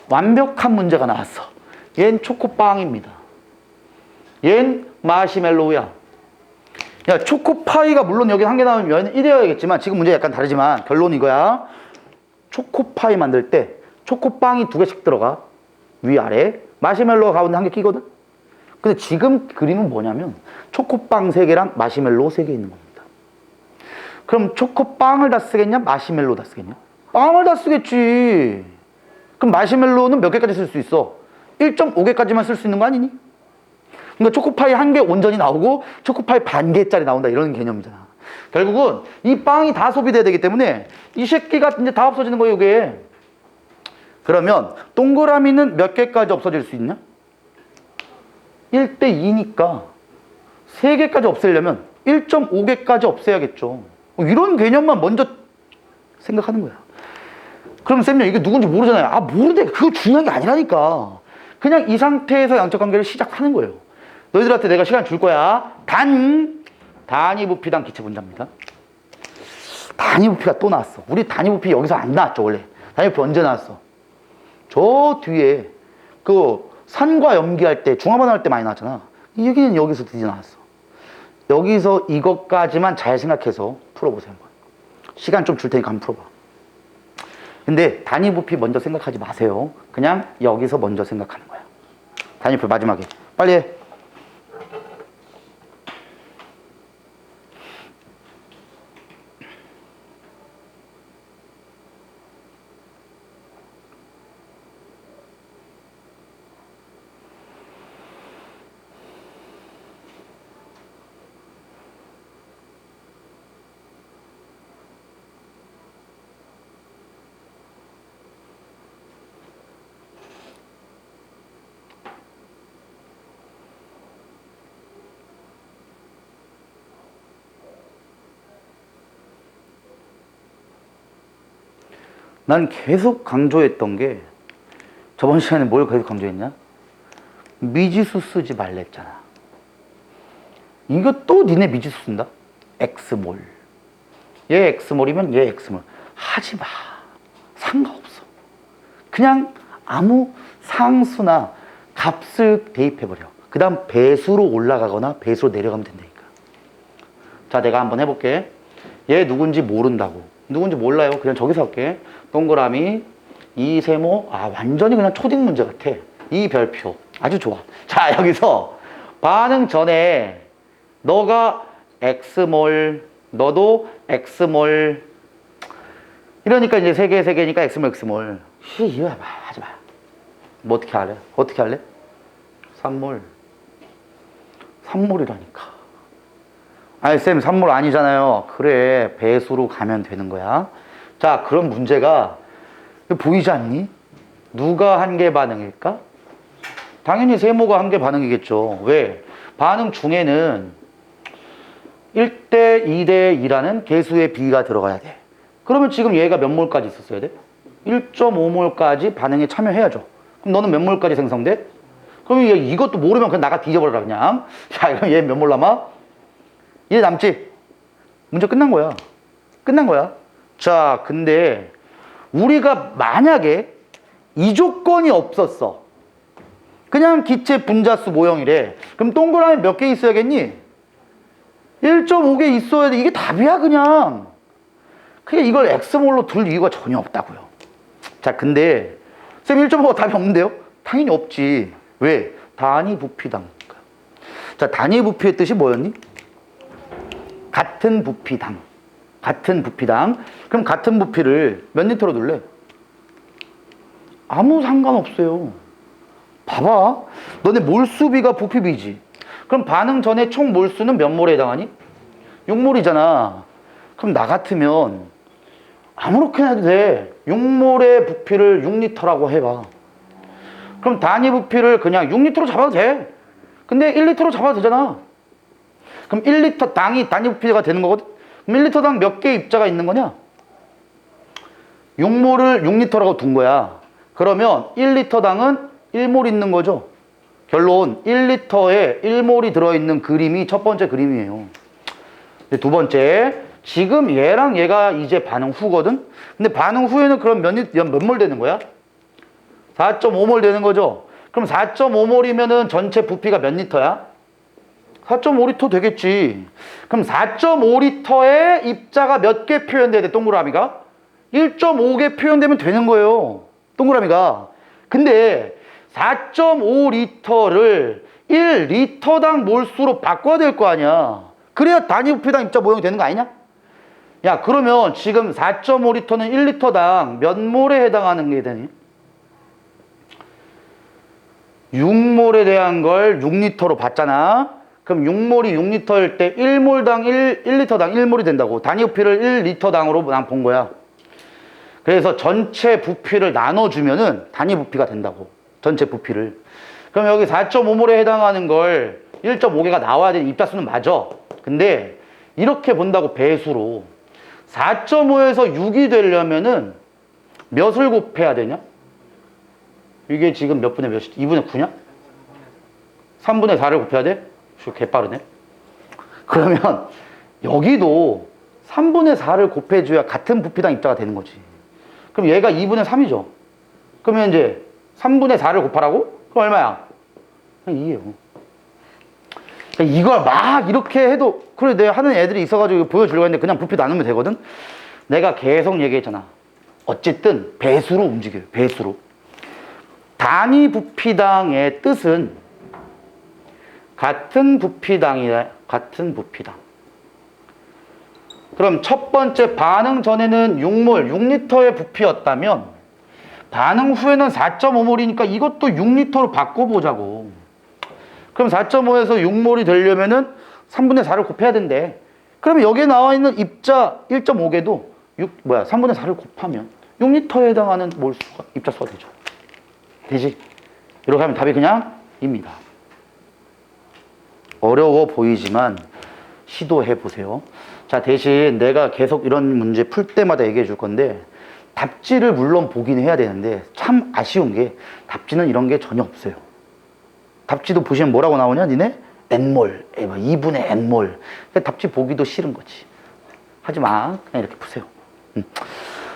Speaker 1: 완벽한 문제가 나왔어. 얜 초코빵입니다. 얜 마시멜로우야. 야, 초코파이가 물론 여기 한 개 나오면 1이어야겠지만 지금 문제 약간 다르지만 결론은 이거야. 초코파이 만들 때 초코빵이 2개씩 들어가. 위아래. 마시멜로가 가운데 한 개 끼거든. 근데 지금 그림은 뭐냐면 초코빵 3개랑 마시멜로 3개 있는 겁니다. 그럼 초코빵을 다 쓰겠냐? 마시멜로 다 쓰겠냐? 빵을 다 쓰겠지. 그럼 마시멜로는 몇 개까지 쓸 수 있어? 1.5개까지만 쓸 수 있는 거 아니니? 그러니까 초코파이 1개 온전히 나오고 초코파이 반 개짜리 나온다 이런 개념이잖아. 결국은 이 빵이 다 소비돼야 되기 때문에 이 새끼가 이제 다 없어지는 거예요, 이게. 그러면 동그라미는 몇 개까지 없어질 수 있냐? 1대2니까 3개까지 없애려면 1.5개까지 없애야겠죠. 이런 개념만 먼저 생각하는 거야. 그럼 쌤요, 이게 누군지 모르잖아요. 아, 모르는데 그거 중요한 게 아니라니까. 그냥 이 상태에서 양적 관계를 시작하는 거예요. 너희들한테 내가 시간 줄 거야. 단위 부피당 기체 분자입니다. 단위 부피가 또 나왔어. 우리 단위 부피 여기서 안 나왔죠, 원래. 단위 부피 언제 나왔어? 저 뒤에 그 산과 염기할 때, 중화반응 할 때 많이 나왔잖아. 여기는 여기서 드디어 나왔어. 여기서 이것까지만 잘 생각해서 풀어보세요, 한번. 시간 좀 줄 테니까 한번 풀어봐. 근데 단위 부피 먼저 생각하지 마세요. 그냥 여기서 먼저 생각하는 거야. 단위 부피 마지막에. 빨리 해. 난 계속 강조했던 게 저번 시간에 뭘 계속 강조했냐? 미지수 쓰지 말랬잖아. 이거 또 니네 미지수 쓴다? X몰. 얘 X몰이면 얘 X몰. 하지 마. 상관없어. 그냥 아무 상수나 값을 대입해버려. 그 다음 배수로 올라가거나 배수로 내려가면 된다니까. 자, 내가 한번 해볼게. 얘 누군지 모른다고. 누군지 몰라요. 그냥 저기서 할게. 동그라미, 이 세모, 완전히 그냥 초딩 문제 같아. 이 별표. 아주 좋아. 자, 여기서 반응 전에 너가 X몰, 너도 X몰. 이러니까 이제 3개, 3개니까 X몰, X몰. 이거 해봐. 하지 마. 뭐 어떻게 할래? 어떻게 할래? 3몰. 3몰이라니까. 아니, 쌤, 3몰 아니잖아요. 그래, 배수로 가면 되는 거야. 자, 그런 문제가 보이지 않니? 누가 한계 반응일까? 당연히 세모가 한 개 반응이겠죠. 왜? 반응 중에는 1대 2대 2라는 개수의 비가 들어가야 돼. 그러면 지금 얘가 몇 몰까지 있었어야 돼? 1.5몰까지 반응에 참여해야죠. 그럼 너는 몇 몰까지 생성돼? 그럼 이것도 모르면 그냥 나가 뒤져버려라 그냥. 자, 이거 얘 몇 몰 남아? 얘 남지? 문제 끝난 거야. 끝난 거야. 자, 근데 우리가 만약에 이 조건이 없었어. 그냥 기체 분자수 모형이래. 그럼 동그라미 몇 개 있어야겠니? 1.5개 있어야 돼. 이게 답이야 그냥. 그게 이걸 X몰로 둘 이유가 전혀 없다고요. 자, 근데 쌤 1.5가 답이 없는데요? 당연히 없지. 왜? 단위 부피당. 자, 단위 부피의 뜻이 뭐였니? 같은 부피당. 같은 부피당. 그럼 같은 부피를 몇 리터로 둘래? 아무 상관없어요. 봐봐. 너네 몰수비가 부피비지. 그럼 반응 전에 총 몰수는 몇 몰에 해당하니? 6몰이잖아. 그럼 나 같으면 아무렇게나 해도 돼. 6몰의 부피를 6리터라고 해봐. 그럼 단위 부피를 그냥 6리터로 잡아도 돼. 근데 1리터로 잡아도 되잖아. 그럼 1리터 당이 단위 부피가 되는 거거든? 그럼 1리터당 몇 개의 입자가 있는 거냐? 6몰을 6리터라고 둔 거야. 그러면 1리터당은 1몰 있는 거죠. 결론 1리터에 1몰이 들어있는 그림이 첫 번째 그림이에요. 두 번째, 지금 얘랑 얘가 이제 반응 후거든? 근데 반응 후에는 그럼 몇 몰 되는 거야? 4.5몰 되는 거죠. 그럼 4.5몰이면은 전체 부피가 몇 리터야? 4.5리터 되겠지. 그럼 4.5리터에 입자가 몇 개 표현돼야 돼, 동그라미가? 1.5개 표현되면 되는 거예요, 동그라미가. 근데 4.5리터를 1리터당 몰수로 바꿔야 될 거 아니야. 그래야 단위 부피당 입자 모형이 되는 거 아니냐? 야, 그러면 지금 4.5리터는 1리터당 몇 몰에 해당하는 게 되니? 6몰에 대한 걸 6리터로 봤잖아. 그럼 6몰이 6리터일 때 1몰당 1리터당 1몰이 된다고. 단위 부피를 1리터당으로 난 본 거야. 그래서 전체 부피를 나눠주면은 단위 부피가 된다고. 전체 부피를. 그럼 여기 4.5몰에 해당하는 걸 1.5개가 나와야 되는 입자수는 맞아. 근데 이렇게 본다고 배수로 4.5에서 6이 되려면은 몇을 곱해야 되냐? 이게 지금 몇 분의 몇이? 2분의 9냐? 3분의 4를 곱해야 돼? 개빠르네. 그러면 여기도 3분의 4를 곱해줘야 같은 부피당 입자가 되는 거지. 그럼 얘가 2분의 3이죠. 그러면 이제 3분의 4를 곱하라고? 그럼 얼마야? 그냥 2예요. 이걸 막 이렇게 해도 그래 내가 하는 애들이 있어가지고 보여주려고 했는데 그냥 부피 나누면 되거든. 내가 계속 얘기했잖아. 어쨌든 배수로 움직여요. 배수로. 단위 부피당의 뜻은 같은 부피당이다. 같은 부피당. 그럼 첫 번째 반응 전에는 6몰, 6리터의 부피였다면 반응 후에는 4.5몰이니까 이것도 6리터로 바꿔보자고. 그럼 4.5에서 6몰이 되려면은 3분의 4를 곱해야 된대. 그러면 여기에 나와 있는 입자 1.5개도 3분의 4를 곱하면 6리터에 해당하는 몰수가, 입자수가 되죠. 되지? 이렇게 하면 답이 그냥 입니다. 어려워 보이지만 시도해 보세요. 자, 대신 내가 계속 이런 문제 풀 때마다 얘기해 줄 건데 답지를 물론 보긴 해야 되는데 참 아쉬운 게 답지는 이런 게 전혀 없어요. 답지도 보시면 뭐라고 나오냐, 니네? N몰, 2분의 N몰. 답지 보기도 싫은 거지. 하지 마. 그냥 이렇게 푸세요.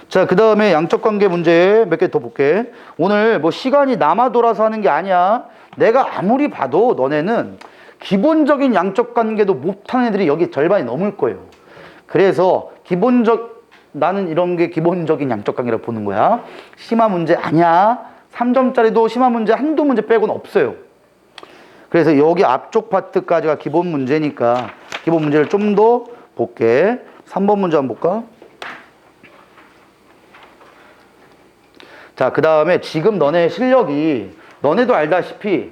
Speaker 1: 자, 그 다음에 양적 관계 문제 몇 개 더 볼게. 오늘 뭐 시간이 남아 돌아서 하는 게 아니야. 내가 아무리 봐도 너네는 기본적인 양적 관계도 못하는 애들이 여기 절반이 넘을 거예요. 그래서 나는 이런 게 기본적인 양적 관계라고 보는 거야. 심화 문제 아니야. 3점짜리도 심화 문제 한두 문제 빼고는 없어요. 그래서 여기 앞쪽 파트까지가 기본 문제니까 기본 문제를 좀 더 볼게. 3번 문제 한번 볼까? 자, 그 다음에 지금 너네 실력이 너네도 알다시피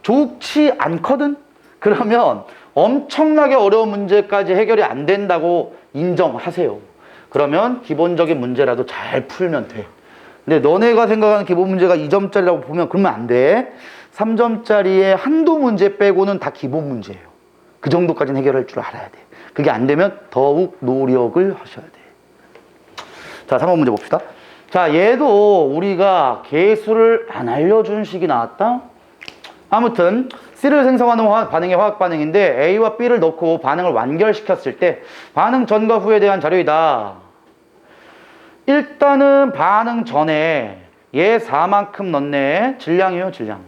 Speaker 1: 좋지 않거든? 그러면 엄청나게 어려운 문제까지 해결이 안 된다고 인정하세요. 그러면 기본적인 문제라도 잘 풀면 돼. 근데 너네가 생각하는 기본 문제가 2점짜리라고 보면 그러면 안 돼. 3점짜리에 한두 문제 빼고는 다 기본 문제예요. 그 정도까지는 해결할 줄 알아야 돼. 그게 안 되면 더욱 노력을 하셔야 돼. 자, 3번 문제 봅시다. 자, 얘도 우리가 개수를 안 알려준 식이 나왔다. 아무튼 C를 생성하는 반응의 화학 반응인데 A와 B를 넣고 반응을 완결시켰을 때 반응 전과 후에 대한 자료이다. 일단은 반응 전에 얘 4만큼 넣네. 질량이에요, 질량.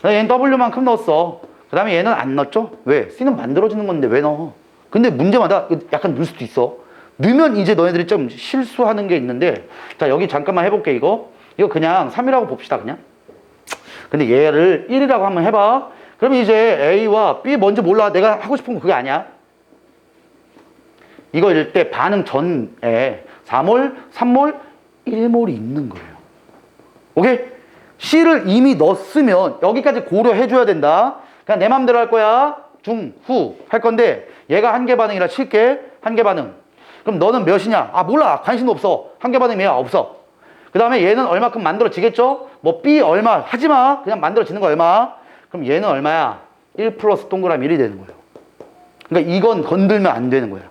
Speaker 1: 얘는 W만큼 넣었어. 그 다음에 얘는 안 넣었죠? 왜? C는 만들어지는 건데 왜 넣어? 근데 문제마다 약간 넣을 수도 있어. 넣으면 이제 너희들이 좀 실수하는 게 있는데, 자, 여기 잠깐만 해볼게, 이거 그냥 3이라고 봅시다, 그냥. 근데 얘를 1이라고 한번 해봐. 그러면 이제 A와 B 뭔지 몰라. 내가 하고 싶은 거 그게 아니야. 이거 이럴 때 반응 전에 4몰, 3몰, 1몰이 있는 거예요. 오케이? C를 이미 넣었으면 여기까지 고려해줘야 된다. 그냥 내 맘대로 할 거야. 중, 후 할 건데 얘가 한계 반응이라 칠게. 한계 반응. 그럼 너는 몇이냐? 아, 몰라. 관심도 없어. 한계 반응이야. 없어. 그 다음에 얘는 얼마큼 만들어지겠죠? 뭐 B 얼마 하지 마. 그냥 만들어지는 거 얼마? 그럼 얘는 얼마야? 1 플러스 동그라미 1이 되는 거예요. 그러니까 이건 건들면 안 되는 거예요.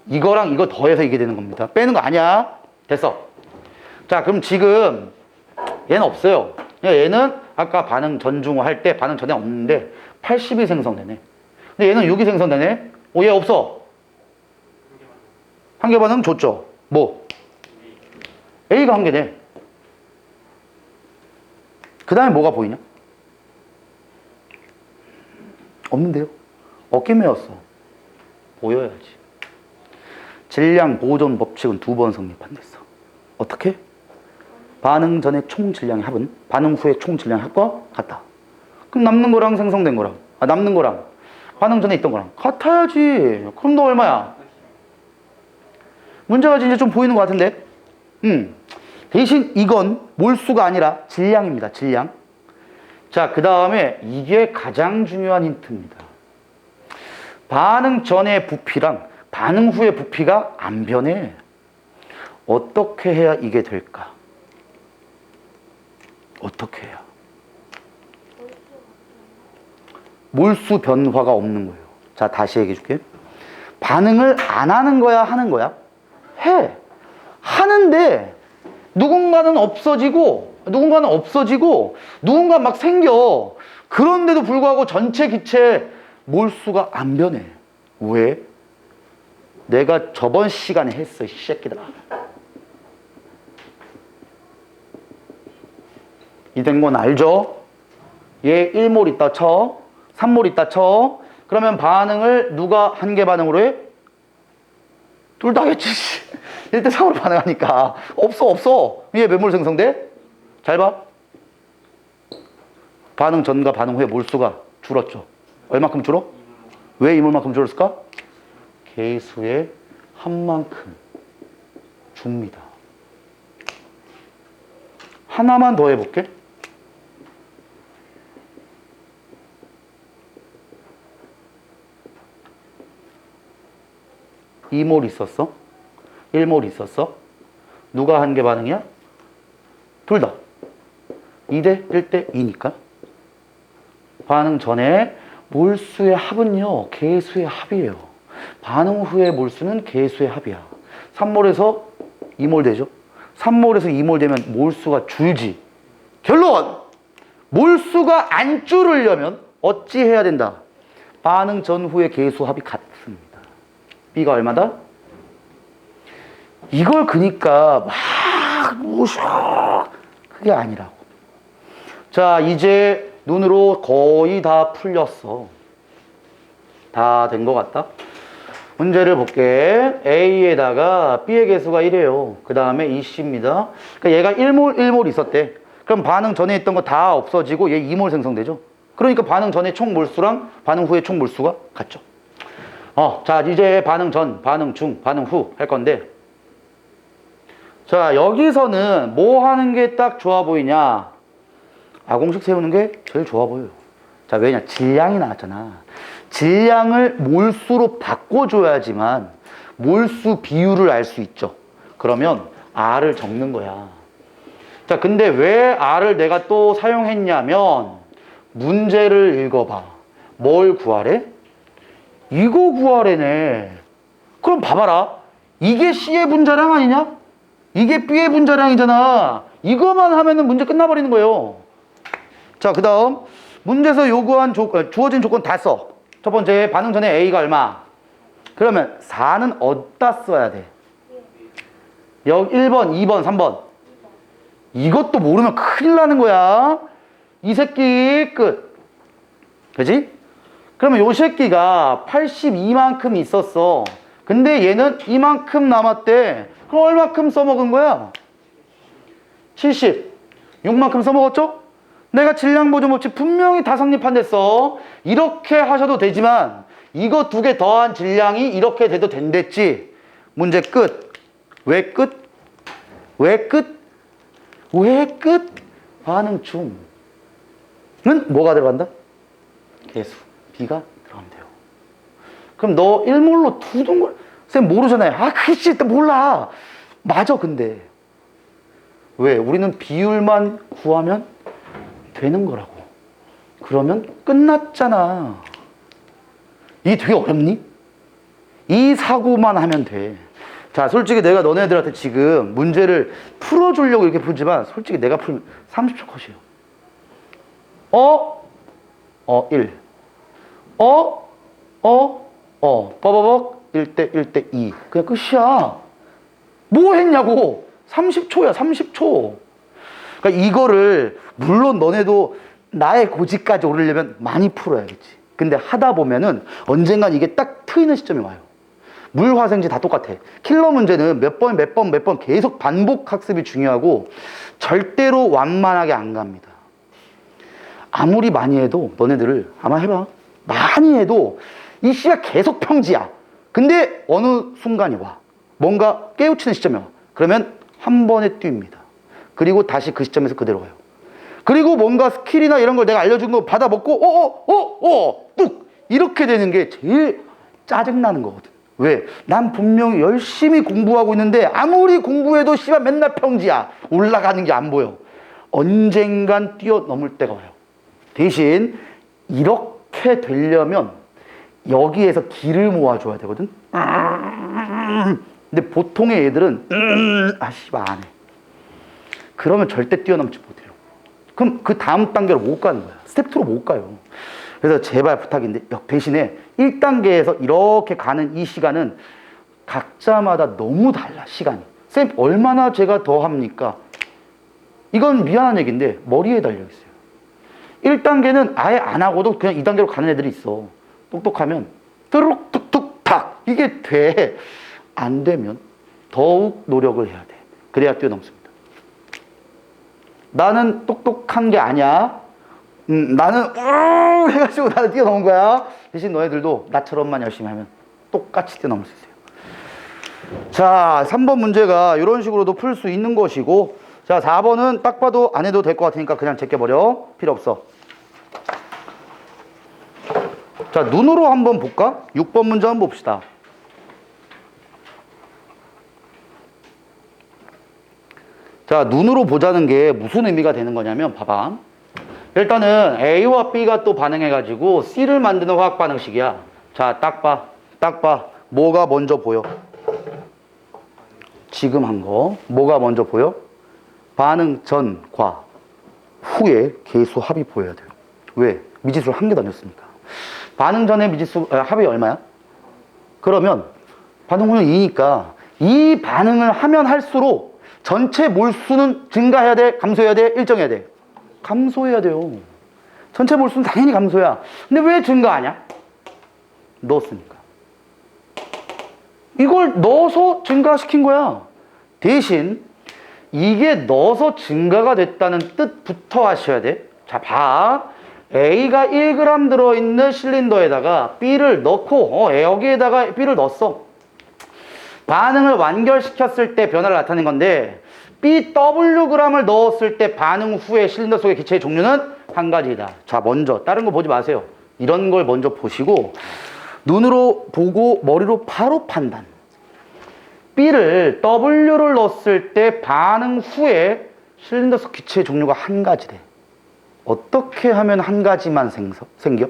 Speaker 1: 이거랑 이거 더해서 이게 되는 겁니다. 빼는 거 아니야. 됐어. 자, 그럼 지금 얘는 없어요. 얘는 아까 반응 전중호 할 때 반응 전에 없는데 80이 생성되네. 근데 얘는 6이 생성되네. 오, 얘 없어. 한계 반응 줬죠. 뭐? A가 한계네. 그 다음에 뭐가 보이냐? 없는데요? 어깨 메었어. 보여야지. 질량 보존 법칙은 2번 성립한댔어. 어떻게? 반응 전에 총 질량의 합은 반응 후에 총 질량의 합과 같다. 그럼 남는 거랑 생성된 거랑, 남는 거랑 반응 전에 있던 거랑 같아야지. 그럼 너 얼마야? 문제가 이제 좀 보이는 것 같은데? 대신 이건 몰수가 아니라 질량입니다. 질량. 자, 그 다음에 이게 가장 중요한 힌트입니다. 반응 전의 부피랑 반응 후의 부피가 안 변해. 어떻게 해야 이게 될까? 어떻게 해야? 몰수 변화가 없는 거예요. 자, 다시 얘기해 줄게. 반응을 안 하는 거야, 하는 거야? 해. 하는데 누군가는 없어지고 누군가 막 생겨. 그런데도 불구하고 전체 기체 몰수가 안 변해. 왜? 내가 저번 시간에 했어, 이 새끼들아. 이 된 건 알죠? 얘 1몰 있다 쳐. 3몰 있다 쳐. 그러면 반응을 누가 한계 반응으로 해? 둘 다 하겠지. 1대 3으로 반응하니까. 없어. 얘 몇 몰 생성돼? 잘 봐. 반응 전과 반응 후에 몰수가 줄었죠. 얼마큼 줄어? 왜 이몰만큼 줄었을까? 개수의 합만큼 줍니다. 하나만 더 해볼게. (2몰) 있었어? (1몰) 있었어? 누가 한계 반응이야? 둘 다 2대 1대 2니까 반응 전에 몰수의 합은요 개수의 합이에요. 반응 후의 몰수는 개수의 합이야. 3몰에서 2몰 되죠. 3몰에서 2몰 되면 몰수가 줄지. 결론! 몰수가 안 줄으려면 어찌 해야 된다? 반응 전후의 개수 합이 같습니다. B가 얼마다? 이걸 그니까 막 무셔 그게 아니라고. 자, 이제 눈으로 거의 다 풀렸어. 다 된 것 같다. 문제를 볼게. A에다가 B의 개수가 1이에요. 그 다음에 EC입니다. 그러니까 얘가 1몰 있었대. 그럼 반응 전에 있던 거 다 없어지고 얘 2몰 생성되죠. 그러니까 반응 전에 총 몰수랑 반응 후에 총 몰수가 같죠. 자, 이제 반응 전, 반응 중, 반응 후 할 건데, 자, 여기서는 뭐 하는 게 딱 좋아 보이냐? 공식 세우는 게 제일 좋아 보여요. 자, 왜냐? 질량이 나왔잖아. 질량을 몰수로 바꿔줘야지만 몰수 비율을 알 수 있죠. 그러면 R을 적는 거야. 자, 근데 왜 R을 내가 또 사용했냐면 문제를 읽어봐. 뭘 구하래? 이거 구하래네. 그럼 봐봐라. 이게 C의 분자량 아니냐? 이게 B의 분자량이잖아. 이거만 하면은 문제 끝나버리는 거예요. 자, 그 다음 문제에서 요구한 주어진 조건 다 써. 첫 번째, 반응 전에 A가 얼마? 그러면 4는 어디다 써야 돼? 여기 1번, 2번, 3번. 이것도 모르면 큰일 나는 거야. 이 새끼 끝. 그지? 그러면 요 새끼가 82만큼 있었어. 근데 얘는 이만큼 남았대. 그럼 얼마큼 써먹은 거야? 70. 6만큼 써먹었죠? 내가 질량보존법칙 분명히 다 성립한댔어. 이렇게 하셔도 되지만 이거 두 개 더한 질량이 이렇게 돼도 된댔지. 문제 끝. 왜 끝? 왜 끝? 왜 끝? 반응 중은 뭐가 들어간다? 개수. B가 들어가면 돼요. 그럼 너 1몰로 두 동걸 쌤 모르잖아요. 아, 그치, 몰라. 맞아. 근데 왜? 우리는 비율만 구하면 되는 거라고. 그러면 끝났잖아. 이게 되게 어렵니? 이 사고만 하면 돼. 자, 솔직히 내가 너네들한테 지금 문제를 풀어주려고 이렇게 풀지만 솔직히 내가 풀면 30초 컷이에요. 1. 빠바박 1대 1대 2. 그냥 끝이야. 뭐 했냐고. 30초야, 30초. 그러니까 이거를 물론 너네도 나의 고지까지 오르려면 많이 풀어야겠지. 근데 하다 보면은 언젠간 이게 딱 트이는 시점이 와요. 물화생지 다 똑같아. 킬러 문제는 몇 번 계속 반복 학습이 중요하고 절대로 완만하게 안 갑니다. 아무리 많이 해도 너네들을 아마 해봐. 많이 해도 이 씨가 계속 평지야. 근데 어느 순간이 와. 뭔가 깨우치는 시점이 와. 그러면 한 번에 뜁니다. 그리고 다시 그 시점에서 그대로 가요. 그리고 뭔가 스킬이나 이런 걸 내가 알려준 거 받아 먹고 뚝 이렇게 되는 게 제일 짜증나는 거거든. 왜? 난 분명히 열심히 공부하고 있는데 아무리 공부해도 씨발 맨날 평지야. 올라가는 게 안 보여. 언젠간 뛰어넘을 때가 와요. 대신 이렇게 되려면 여기에서 기를 모아줘야 되거든. 근데 보통의 애들은 씨발 안 해. 그러면 절대 뛰어넘지 못해요. 그럼 그 다음 단계로 못 가는 거야. 스텝 2로 못 가요. 그래서 제발 부탁인데 대신에 1단계에서 이렇게 가는 이 시간은 각자마다 너무 달라. 시간이. 쌤 얼마나 제가 더 합니까? 이건 미안한 얘기인데 머리에 달려있어요. 1단계는 아예 안 하고도 그냥 2단계로 가는 애들이 있어. 똑똑하면 뚜룩 툭툭 탁 이게 돼. 안 되면 더욱 노력을 해야 돼. 그래야 뛰어넘습니다. 나는 똑똑한 게 아니야. 나는 해가지고 나는 뛰어넘은 거야. 대신 너희들도 나처럼만 열심히 하면 똑같이 뛰어넘을 수 있어요. 자, 3번 문제가 이런 식으로도 풀 수 있는 것이고, 자, 4번은 딱 봐도 안 해도 될 것 같으니까 그냥 제껴버려. 필요 없어. 자, 눈으로 한번 볼까? 6번 문제 한번 봅시다. 자, 눈으로 보자는 게 무슨 의미가 되는 거냐면 봐봐. 일단은 A와 B가 또 반응해가지고 C를 만드는 화학 반응식이야. 자, 딱 봐. 뭐가 먼저 보여? 지금 한 거. 뭐가 먼저 보여? 반응 전과 후에 계수 합이 보여야 돼요. 왜? 미지수를 한 개 던졌으니까. 반응 전에 미지수 합이 얼마야? 그러면 반응 후는 2니까 이 반응을 하면 할수록 전체 몰수는 증가해야 돼? 감소해야 돼? 일정해야 돼? 감소해야 돼요. 전체 몰수는 당연히 감소야. 근데 왜 증가하냐? 넣었으니까. 이걸 넣어서 증가시킨 거야. 대신 이게 넣어서 증가가 됐다는 뜻부터 하셔야 돼. 자, 봐. A가 1g 들어있는 실린더에다가 B를 넣고 여기에다가 B를 넣었어. 반응을 완결시켰을 때 변화를 나타낸 건데 BWg을 넣었을 때 반응 후에 실린더 속의 기체의 종류는 한 가지이다. 자, 먼저 다른 거 보지 마세요. 이런 걸 먼저 보시고 눈으로 보고 머리로 바로 판단. B를 W를 넣었을 때 반응 후에 실린더 속 기체의 종류가 한 가지래. 어떻게 하면 한 가지만 생겨?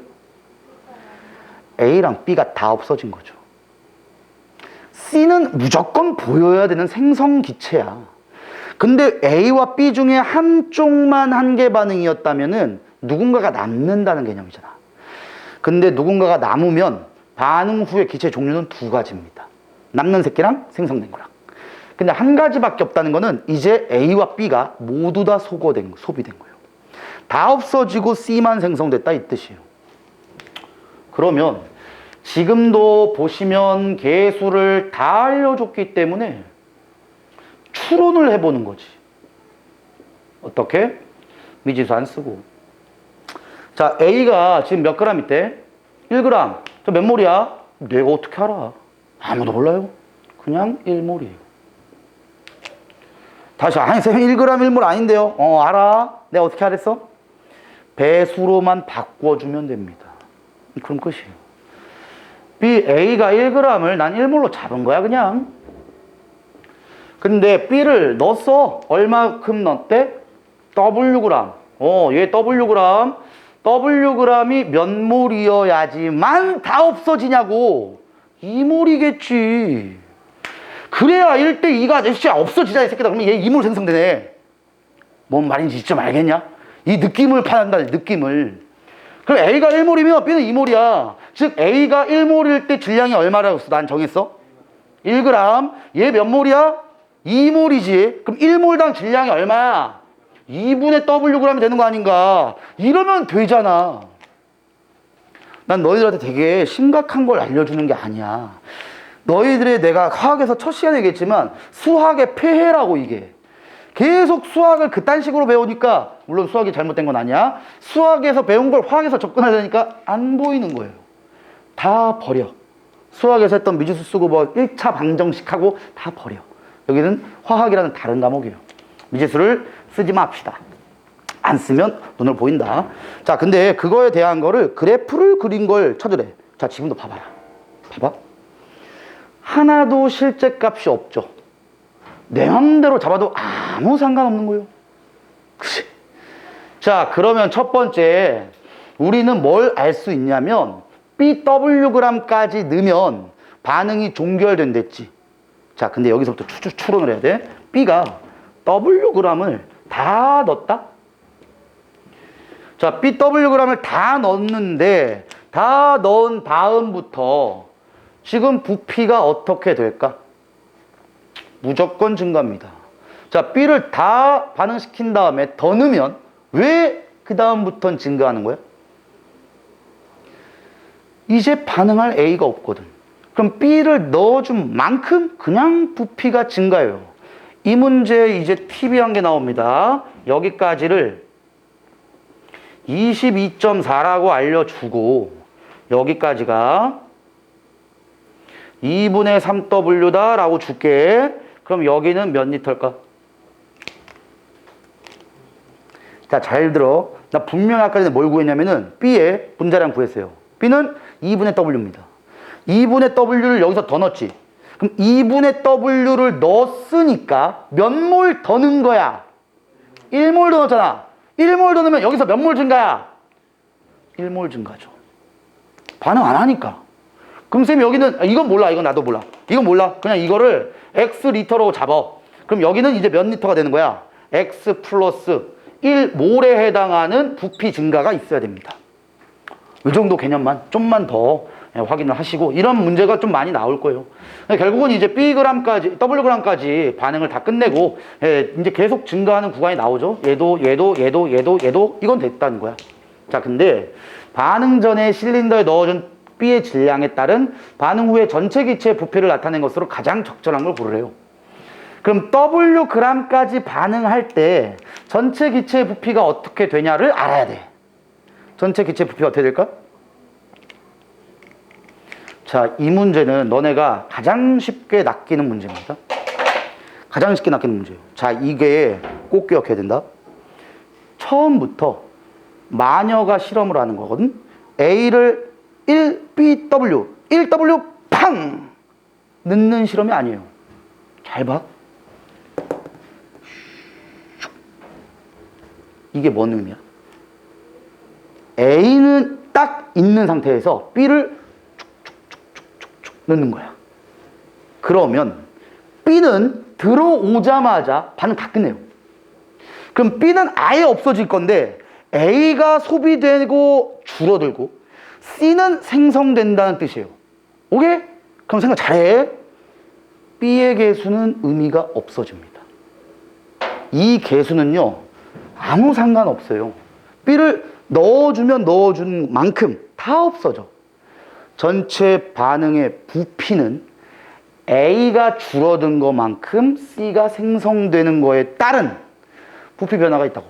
Speaker 1: A랑 B가 다 없어진 거죠. C는 무조건 보여야 되는 생성기체야. 근데 A와 B 중에 한쪽만 한계 반응이었다면은 누군가가 남는다는 개념이잖아. 근데 누군가가 남으면 반응 후의 기체 종류는 두 가지입니다. 남는 새끼랑 생성된 거랑. 근데 한 가지밖에 없다는 거는 이제 A와 B가 모두 다 소비된 거예요. 다 없어지고 C만 생성됐다 이 뜻이에요. 그러면 지금도 보시면 계수를 다 알려줬기 때문에 추론을 해보는 거지. 어떻게? 미지수 안 쓰고. 자, A가 지금 몇 그램 있대? 1g. 저 몇 몰이야? 내가 어떻게 알아? 아무도 몰라요. 그냥 1몰이에요. 다시, 아니, 선생님 1g 1몰 아닌데요? 알아. 내가 어떻게 알았어? 배수로만 바꿔주면 됩니다. 그럼 끝이에요. A가 1g을 난 1몰로 잡은 거야, 그냥. 근데 B를 넣었어. 얼마큼 넣었대? Wg. 얘 Wg. Wg이 몇 몰이어야지만 다 없어지냐고. 2몰이겠지. 그래야 1대2가 진짜 없어지자, 이 새끼다. 그러면 얘 2몰 생성되네. 뭔 말인지 좀 알겠냐? 이 느낌을 파란다, 느낌을. 그럼 A가 1몰이면 B는 2몰이야. 즉, A가 1몰일 때 질량이 얼마라고 했어? 난 정했어? 1g. 얘 몇 몰이야? 2몰이지. 그럼 1몰당 질량이 얼마야? 2분의 Wg이 되는 거 아닌가? 이러면 되잖아. 난 너희들한테 되게 심각한 걸 알려주는 게 아니야. 너희들의 내가 화학에서 첫 시간에 얘기했지만 수학의 폐해라고 이게. 계속 수학을 그딴 식으로 배우니까 물론 수학이 잘못된 건 아니야. 수학에서 배운 걸 화학에서 접근하려니까 안 보이는 거예요. 다 버려. 수학에서 했던 미지수 쓰고 뭐 1차 방정식하고 다 버려. 여기는 화학이라는 다른 과목이에요. 미지수를 쓰지 맙시다. 안 쓰면 눈을 보인다. 자, 근데 그거에 대한 거를 그래프를 그린 걸 찾으래. 자, 지금도 봐봐라. 봐봐. 하나도 실제 값이 없죠. 내 맘대로 잡아도 아무 상관없는 거예요. 그치? 자, 그러면 첫 번째 우리는 뭘 알 수 있냐면 BWg까지 넣으면 반응이 종결된댔지. 자, 근데 여기서부터 추론을 해야 돼. B가 Wg을 다 넣었다? 자, BWg을 다 넣었는데 다 넣은 다음부터 지금 부피가 어떻게 될까? 무조건 증가합니다. 자, B를 다 반응시킨 다음에 더 넣으면 왜 그 다음부터는 증가하는 거야? 이제 반응할 A가 없거든. 그럼 B를 넣어준 만큼 그냥 부피가 증가해요. 이 문제에 이제 팁이 한 개 나옵니다. 여기까지를 22.4라고 알려주고 여기까지가 2분의 3W다 라고 줄게. 그럼 여기는 몇 리터일까? 자, 잘 들어. 나 분명히 아까 전에 뭘 구했냐면은 B의 분자량 구했어요. B는 2분의 W입니다. 2분의 W를 여기서 더 넣었지. 그럼 2분의 W를 넣었으니까 몇 몰 더 넣은 거야? 1몰 더 넣었잖아. 1몰 더 넣으면 여기서 몇 몰 증가야? 1몰 증가죠. 반응 안 하니까. 그럼 쌤이 여기는 이건 몰라. 이건 나도 몰라. 이건 몰라. 그냥 이거를 X 리터로 잡아. 그럼 여기는 이제 몇 리터가 되는 거야? X 플러스 1몰에 해당하는 부피 증가가 있어야 됩니다. 이 정도 개념만 좀만 더 확인을 하시고 이런 문제가 좀 많이 나올 거예요. 결국은 이제 Bg까지 Wg까지 반응을 다 끝내고 이제 계속 증가하는 구간이 나오죠. 얘도 이건 됐다는 거야. 자, 근데 반응 전에 실린더에 넣어준 B의 질량에 따른 반응 후에 전체 기체의 부피를 나타낸 것으로 가장 적절한 걸 고르래요. 그럼 Wg까지 반응할 때 전체 기체의 부피가 어떻게 되냐를 알아야 돼. 전체 기체 부피가 어떻게 될까? 자, 이 문제는 너네가 가장 쉽게 낚이는 문제입니다. 가장 쉽게 낚이는 문제예요. 자, 이게 꼭 기억해야 된다. 처음부터 마녀가 실험을 하는 거거든. A를 1BW, 1W 팡! 넣는 실험이 아니에요. 잘 봐. 이게 뭔 의미야? A는 딱 있는 상태에서 B를 쭉쭉쭉쭉쭉 넣는 거야. 그러면 B는 들어오자마자 반응 다 끝내요. 그럼 B는 아예 없어질 건데 A가 소비되고 줄어들고 C는 생성된다는 뜻이에요. 오케이? 그럼 생각 잘해. B의 개수는 의미가 없어집니다. 이 개수는요, 아무 상관없어요. B를 넣어주면 넣어준 만큼 다 없어져. 전체 반응의 부피는 A가 줄어든 것만큼 C가 생성되는 거에 따른 부피 변화가 있다고.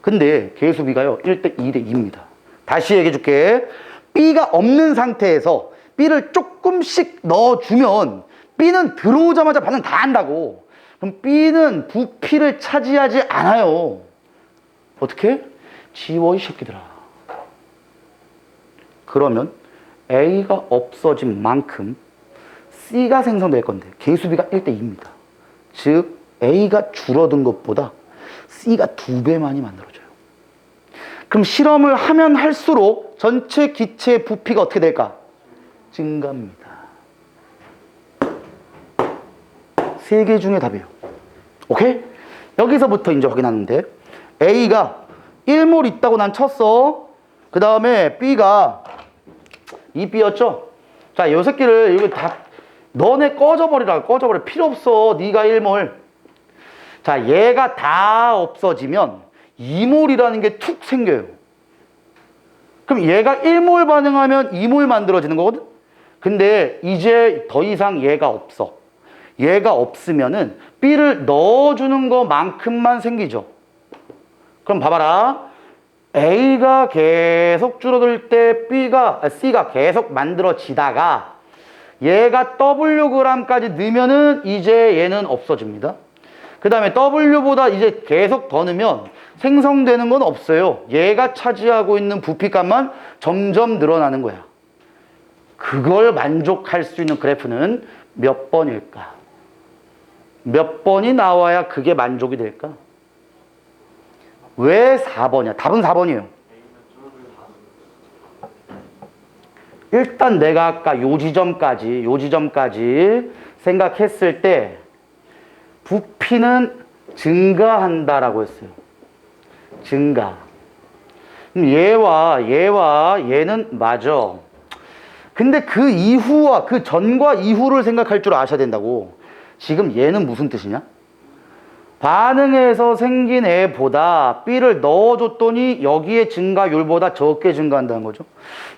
Speaker 1: 근데 개수 B가요, 1대 2대 2입니다. 다시 얘기해 줄게. B가 없는 상태에서 B를 조금씩 넣어주면 B는 들어오자마자 반응 다 한다고. 그럼 B는 부피를 차지하지 않아요. 어떻게? 지워 이 새끼들아. 그러면 A가 없어진 만큼 C가 생성될 건데 개수 B가 1대 2입니다. 즉 A가 줄어든 것보다 C가 2배 많이 만들어져요. 그럼 실험을 하면 할수록 전체 기체의 부피가 어떻게 될까? 증가합니다. 3개 중에 답이에요. 오케이? 여기서부터 이제 확인하는데 A가 1몰 있다고 난 쳤어. 그 다음에 B가 2B였죠? 자, 요 새끼를 이거 다 너네 꺼져버리라. 꺼져버려. 필요 없어. 네가 1몰. 자, 얘가 다 없어지면 2몰이라는 게 툭 생겨요. 그럼 얘가 1몰 반응하면 2몰 만들어지는 거거든? 근데 이제 더 이상 얘가 없어. 얘가 없으면은 B를 넣어주는 것만큼만 생기죠. 그럼 봐봐라. A가 계속 줄어들 때 C가 계속 만들어지다가 얘가 Wg까지 넣으면은 이제 얘는 없어집니다. 그 다음에 W보다 이제 계속 더 넣으면 생성되는 건 없어요. 얘가 차지하고 있는 부피값만 점점 늘어나는 거야. 그걸 만족할 수 있는 그래프는 몇 번일까? 몇 번이 나와야 그게 만족이 될까? 왜 4번이야? 답은 4번이에요. 일단 내가 아까 요 지점까지 생각했을 때 부피는 증가한다라고 했어요. 증가. 그럼 얘와 얘는 맞아. 근데 그 이후와 그 전과 이후를 생각할 줄 아셔야 된다고. 지금 얘는 무슨 뜻이냐? 반응에서 생긴 애보다 B를 넣어줬더니 여기에 증가율보다 적게 증가한다는 거죠.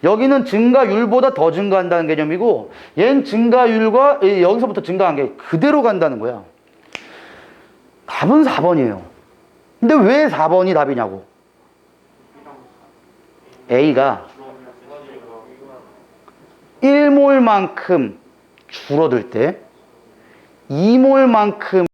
Speaker 1: 여기는 증가율보다 더 증가한다는 개념이고 얘는 증가율과 여기서부터 증가한 게 그대로 간다는 거야. 답은 4번이에요. 근데 왜 4번이 답이냐고. A가 1몰만큼 줄어들 때 2몰만큼